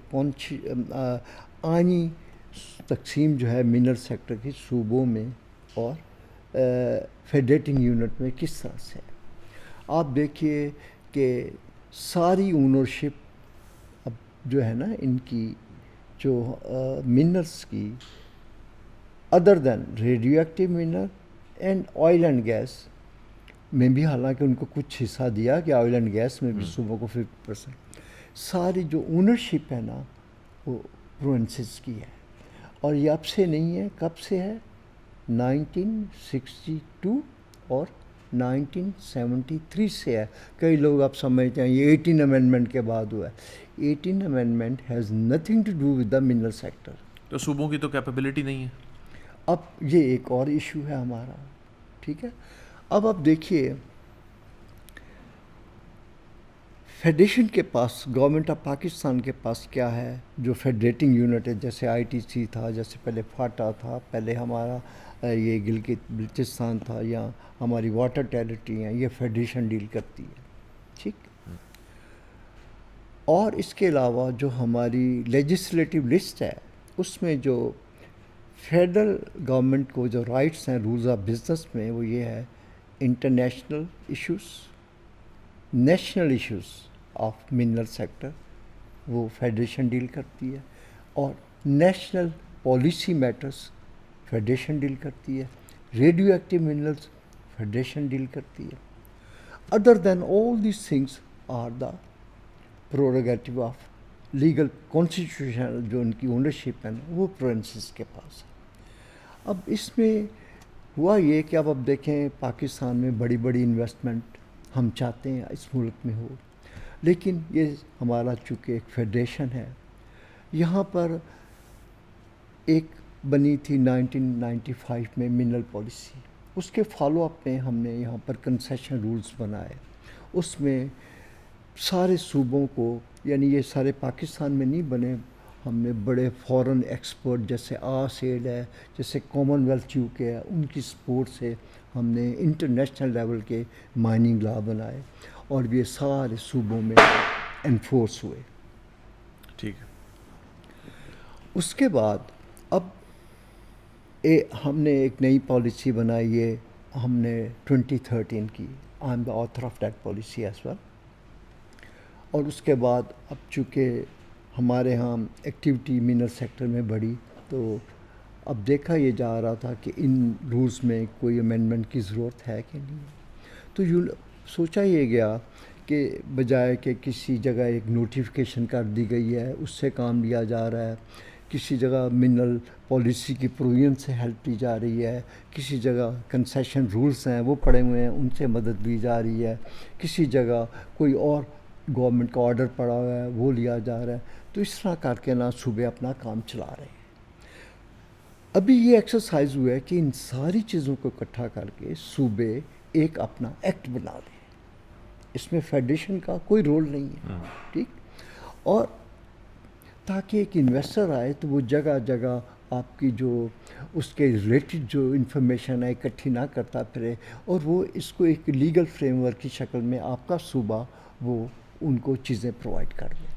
آئینی تقسیم جو ہے منرل سیکٹر کی صوبوں میں اور فیڈریٹنگ یونٹ میں کس طرح سے. آپ دیکھیے کہ ساری اونرشپ اب جو ہے نا ان کی، جو منرلس کی، other than radioactive mineral and oil and gas میں بھی، حالانکہ ان کو کچھ حصہ دیا کہ آئل اینڈ گیس میں بھی صوبوں کو 50%، ساری جو اونرشپ ہے نا وہ پروونسز کی ہے. اور یہ اب سے نہیں ہے، کب سے ہے؟ 1962 اور 1973 سے ہے. کئی لوگ آپ سمجھتے ہیں یہ 18 امینڈمنٹ کے بعد ہوا ہے. 18 amendment has nothing to do with the mineral sector. تو صوبوں کی تو کیپیبلٹی نہیں ہے. اب یہ ایک اور ایشو ہے ہمارا، ٹھیک ہے. اب آپ دیکھیے فیڈریشن کے پاس، گورنمنٹ آف پاکستان کے پاس کیا ہے، جو فیڈریٹنگ یونٹ ہے، جیسے آئی ٹی سی تھا، جیسے پہلے فاٹا تھا، پہلے ہمارا یہ گلگت بلتستان تھا، یا ہماری واٹر ٹیریٹری ہیں، یہ فیڈریشن ڈیل کرتی ہے، ٹھیک. اور اس کے علاوہ جو ہماری لیجسلیٹو لسٹ ہے، اس میں جو فیڈرل گورنمنٹ کو جو رائٹس ہیں رولز آف بزنس میں، وہ یہ ہے international issues, national issues of mineral sector وہ فیڈریشن ڈیل کرتی ہے، اور national policy matters federation deal کرتی ہے، radioactive minerals federation deal کرتی ہے. Other than all these things are the prerogative of legal constitutional, جو ان کی اونرشپ ہے نا وہ پروونسز کے پاس ہے. اب اس میں ہوا یہ کہ اب دیکھیں پاکستان میں بڑی بڑی انویسٹمنٹ ہم چاہتے ہیں اس ملک میں ہو، لیکن یہ ہمارا چونکہ ایک فیڈریشن ہے، یہاں پر ایک بنی تھی 1995 میں منرل پالیسی، اس کے فالو اپ میں ہم نے یہاں پر کنسیشن رولز بنائے. اس میں سارے صوبوں کو، یعنی یہ سارے پاکستان میں نہیں بنے، ہم نے بڑے فورن ایکسپرٹ جیسے آسیڈ ہے، جیسے کامن ویلتھ UK ہے، ان کی سپورٹ سے ہم نے انٹرنیشنل لیول کے مائننگ لا بنائے، اور یہ سارے صوبوں میں انفورس ہوئے. ٹھیک ہے. اس کے بعد اب ہم نے ایک نئی پالیسی بنائی ہے، ہم نے 2013 کی. I am the author of that policy as well. اور اس کے بعد اب چونکہ ہمارے ہاں ایکٹیویٹی منرل سیکٹر میں بڑھی، تو اب دیکھا یہ جا رہا تھا کہ ان رولز میں کوئی امینڈمنٹ کی ضرورت ہے کہ نہیں ہے، تو سوچا یہ گیا کہ بجائے کہ کسی جگہ ایک نوٹیفیکیشن کر دی گئی ہے اس سے کام لیا جا رہا ہے، کسی جگہ منرل پالیسی کی پروویژن سے ہیلپ لی جا رہی ہے، کسی جگہ کنسیشن رولز ہیں وہ پڑے ہوئے ہیں ان سے مدد لی جا رہی ہے، کسی جگہ کوئی اور گورنمنٹ کا آرڈر پڑا ہوا ہے وہ لیا جا رہا ہے، تو اس طرح کر کے نا صوبے اپنا کام چلا رہے ہیں۔ ابھی یہ ایکسرسائز ہوا ہے کہ ان ساری چیزوں کو اکٹھا کر کے صوبے ایک اپنا ایکٹ بنا لیں، اس میں فیڈریشن کا کوئی رول نہیں ہے، ٹھیک، اور تاکہ ایک انویسٹر آئے تو وہ جگہ جگہ آپ کی جو اس کے ریلیٹڈ جو انفارمیشن ہے اکٹھی نہ کرتا پھرے، اور وہ اس کو ایک لیگل فریم ورک کی شکل میں آپ کا صوبہ وہ ان کو چیزیں پرووائڈ کر دیں۔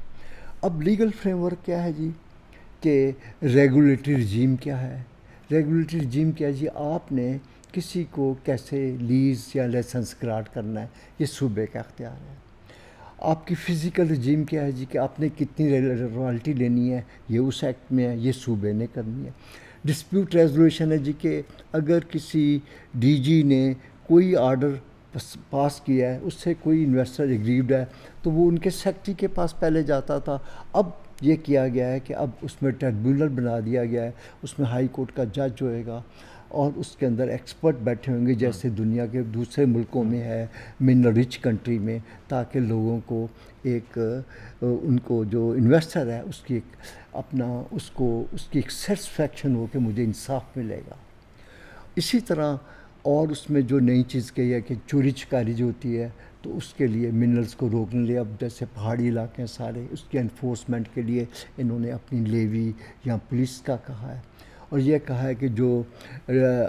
اب لیگل فریم ورک کیا ہے جی، کہ ریگولیٹری رجیم کیا ہے، ریگولیٹری رجیم کیا ہے جی، آپ نے کسی کو کیسے لیز یا لائسنس گرانٹ کرنا ہے یہ صوبے کا اختیار ہے۔ آپ کی فزیکل رجیم کیا ہے جی، کہ آپ نے کتنی رائلٹی لینی ہے یہ اس ایکٹ میں ہے، یہ صوبے نے کرنی ہے۔ ڈسپیوٹ ریزولوشن ہے جی، کہ اگر کسی ڈی جی نے کوئی آرڈر پاس کیا ہے، اس سے کوئی انویسٹر ایگریوڈ ہے تو وہ ان کے سیکرٹری کے پاس پہلے جاتا تھا، اب یہ کیا گیا ہے کہ اب اس میں ٹریبیونل بنا دیا گیا ہے، اس میں ہائی کورٹ کا جج ہوئے گا اور اس کے اندر ایکسپرٹ بیٹھے ہوں گے جیسے دنیا کے دوسرے ملکوں میں ہے، منرل رچ کنٹری میں، تاکہ لوگوں کو ایک ان کو جو انویسٹر ہے اس کی ایک اپنا اس کی ایک سیٹسفیکشن ہو کہ مجھے انصاف ملے گا۔ اسی طرح اور اس میں جو نئی چیز کہی ہے کہ چوری چکاری جو ہوتی ہے تو اس کے لیے منرلز کو روکنے لیے اب جیسے پہاڑی علاقے ہیں سارے، اس کے انفورسمنٹ کے لیے انہوں نے اپنی لیوی یا پولیس کا کہا ہے، اور یہ کہا ہے کہ جو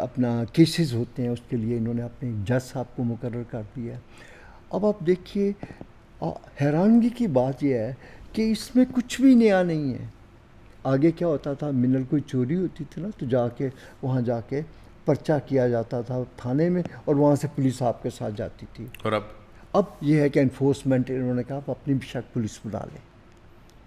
اپنا کیسز ہوتے ہیں اس کے لیے انہوں نے اپنے جج صاحب کو مقرر کر دیا ہے۔ اب آپ دیکھیے حیرانگی کی بات یہ ہے کہ اس میں کچھ بھی نیا نہیں ہے۔ آگے کیا ہوتا تھا، منرل کوئی چوری ہوتی تھی نا تو جا کے وہاں جا کے پرچہ کیا جاتا تھا تھانے میں، اور وہاں سے پولیس آپ کے ساتھ جاتی تھی، اور اب یہ ہے کہ انفورسمنٹ انہوں نے کہا آپ اپنی بے شک پولیس بنا لیں،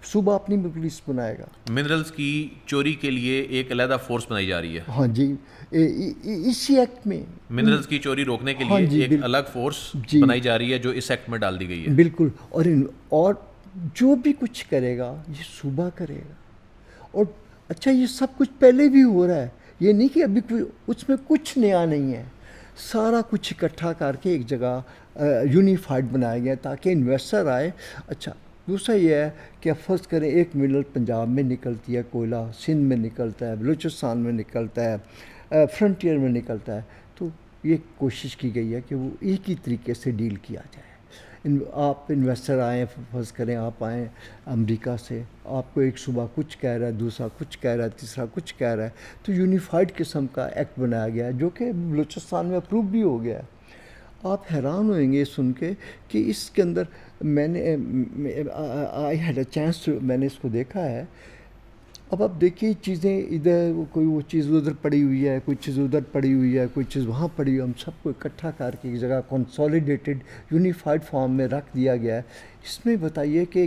صوبہ اپنی بھی پولیس بنائے گا۔ منرلز کی چوری کے لیے ایک علیحدہ فورس بنائی جا رہی ہے، ہاں جی، اسی ایکٹ میں منرلز کی چوری روکنے کے ہاں لیے جی، ایک الگ فورس جی بنائی جا رہی ہے جو اس ایکٹ میں ڈال دی گئی ہے۔ بالکل، اور جو بھی کچھ کرے گا یہ صوبہ کرے گا، اور اچھا یہ سب کچھ پہلے بھی ہو رہا ہے، یہ نہیں کہ ابھی اس میں کچھ نیا نہیں ہے، سارا کچھ اکٹھا کر کے ایک جگہ یونیفائڈ بنایا گیا تاکہ انویسٹر آئے۔ اچھا دوسرا یہ ہے کہ فرض کریں ایک منرل پنجاب میں نکلتی ہے، کوئلہ سندھ میں نکلتا ہے، بلوچستان میں نکلتا ہے، فرنٹیئر میں نکلتا ہے، تو یہ کوشش کی گئی ہے کہ وہ ایک ہی طریقے سے ڈیل کیا جائے۔ آپ انویسٹر آئیں، فرض کریں آپ آئیں امریکہ سے، آپ کو ایک صوبہ کچھ کہہ رہا ہے، دوسرا کچھ کہہ رہا ہے، تیسرا کچھ کہہ رہا ہے، تو یونیفائڈ قسم کا ایکٹ بنایا گیا ہے جو کہ بلوچستان میں اپروو بھی ہو گیا ہے۔ آپ حیران ہوئیں گے سن کے کہ اس کے اندر میں نے آئی ہیڈ اے چانس، میں نے اس کو دیکھا ہے۔ اب آپ دیکھیے چیزیں ادھر، کوئی وہ چیز ادھر پڑی ہوئی ہے، کوئی چیز ادھر پڑی ہوئی ہے، کوئی چیز وہاں پڑی ہوئی ہے، ہم سب کو اکٹھا کر کے ایک جگہ کنسولیڈیٹڈ یونیفائڈ فارم میں رکھ دیا گیا ہے۔ اس میں بتائیے کہ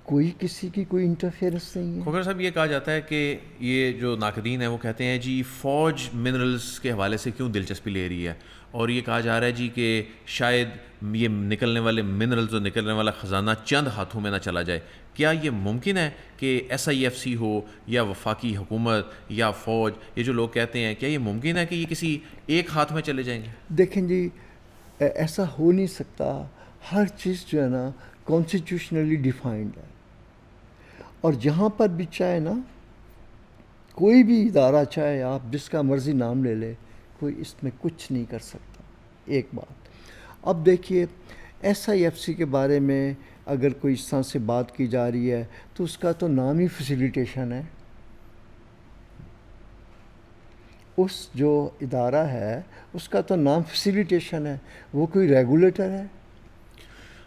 کوئی کسی کی کوئی انٹرفیئرنس نہیں ہے۔ کھوکھر صاحب یہ کہا جاتا ہے کہ یہ جو ناقدین ہیں وہ کہتے ہیں جی فوج منرلز کے حوالے سے کیوں دلچسپی لے رہی ہے، اور یہ کہا جا رہا ہے جی کہ شاید یہ نکلنے والے منرلز اور نکلنے والا خزانہ چند ہاتھوں میں نہ چلا جائے۔ کیا یہ ممکن ہے کہ SIFC ہو یا وفاقی حکومت یا فوج، یہ جو لوگ کہتے ہیں، کیا یہ ممکن ہے کہ یہ کسی ایک ہاتھ میں چلے جائیں گے؟ دیکھیں جی ایسا ہو نہیں سکتا، ہر چیز جو ہے نا کانسٹیٹیوشنلی ڈیفائنڈ ہے، اور جہاں پر بھی چاہے نا کوئی بھی ادارہ، چاہے آپ جس کا مرضی نام لے لے، کوئی اس میں کچھ نہیں کر سکتا۔ ایک بات اب دیکھیے SIFC کے بارے میں اگر کوئی اس طرح سے بات کی جا رہی ہے تو اس کا تو نام ہی فیسیلیٹیشن ہے، اس جو ادارہ ہے اس کا تو نام فیسیلیٹیشن ہے، وہ کوئی ریگولیٹر ہے۔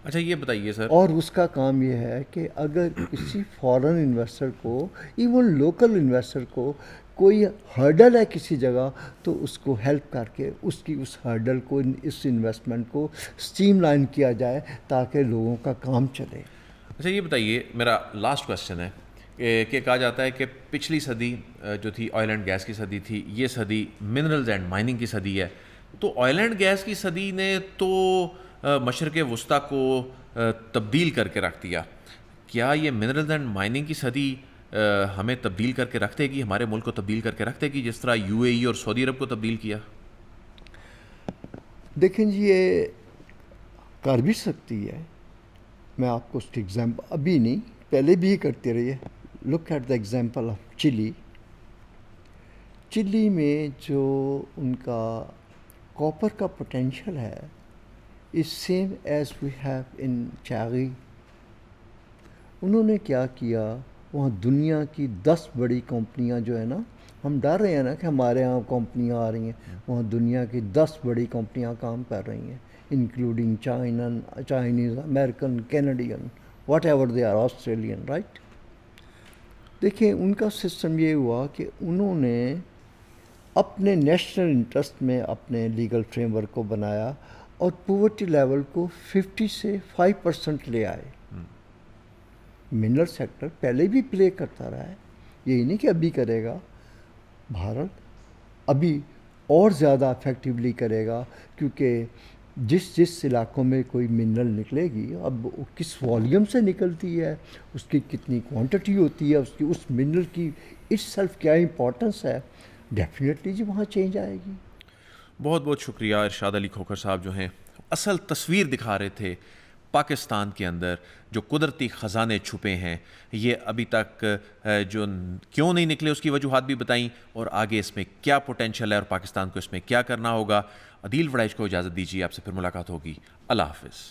اچھا یہ بتائیے سر، اور اس کا کام یہ ہے کہ اگر کسی فارن انویسٹر کو، ایون لوکل انویسٹر کو کوئی ہرڈل ہے کسی جگہ تو اس کو ہیلپ کر کے اس کی اس ہرڈل کو، اس انویسٹمنٹ کو اسٹریم لائن کیا جائے تاکہ لوگوں کا کام چلے۔ اچھا یہ بتائیے، میرا لاسٹ کویسچن ہے کہ کہا جاتا ہے کہ پچھلی صدی جو تھی آئل اینڈ گیس کی صدی تھی، یہ صدی منرلز اینڈ مائننگ کی صدی ہے. تو آئل اینڈ گیس کی صدی نے تو مشرق وسطیٰ کو تبدیل کر کے رکھ دیا. کیا یہ منرلز اینڈ مائننگ کی صدی ہمیں تبدیل کر کے رکھتے گی، ہمارے ملک کو تبدیل کر کے رکھتے گی جس طرح یو اے ای اور سعودی عرب کو تبدیل کیا؟ دیکھیں جی، یہ کر بھی سکتی ہے. میں آپ کو اس کی ایگزامپل ابھی نہیں، پہلے بھی ہی کرتے رہیے. Look at the example of Chile. Chile میں جو ان کا کاپر کا پوٹینشیل ہے is same as we have in Chagai. انہوں نے کیا کیا، وہاں دنیا کی 10 بڑی کمپنیاں جو ہے نا، ہم ڈر رہے ہیں نا کہ ہمارے یہاں کمپنیاں آ رہی ہیں، وہاں دنیا کی 10 بڑی کمپنیاں کام کر رہی ہیں، including Chinese, American, Canadian, whatever they are, Australian, right. دیکھیں ان کا سسٹم یہ ہوا کہ انہوں نے اپنے نیشنل انٹرسٹ میں اپنے لیگل فریم ورک کو بنایا اور پاورٹی لیول کو 50 سے 5% لے آئے. منرل سیکٹر پہلے بھی پلے کرتا رہا ہے، یہی نہیں کہ ابھی کرے گا. بھارت ابھی اور زیادہ افیکٹولی کرے گا، کیونکہ جس علاقوں میں کوئی منرل نکلے گی، اب کس والیوم سے نکلتی ہے، اس کی کتنی کوانٹٹی ہوتی ہے، اس منرل کی اٹ سیلف کیا امپورٹنس ہے، ڈیفینیٹلی جی وہاں چینج آئے گی. بہت بہت شکریہ ارشاد علی کھوکھر صاحب، جو ہیں اصل تصویر دکھا رہے تھے پاکستان کے اندر جو قدرتی خزانے چھپے ہیں. یہ ابھی تک جو کیوں نہیں نکلے اس کی وجوہات بھی بتائیں، اور آگے اس میں کیا پوٹینشیل ہے اور پاکستان کو اس میں کیا کرنا ہوگا. عدیل وڑائچ کو اجازت دیجیے، آپ سے پھر ملاقات ہوگی. اللہ حافظ.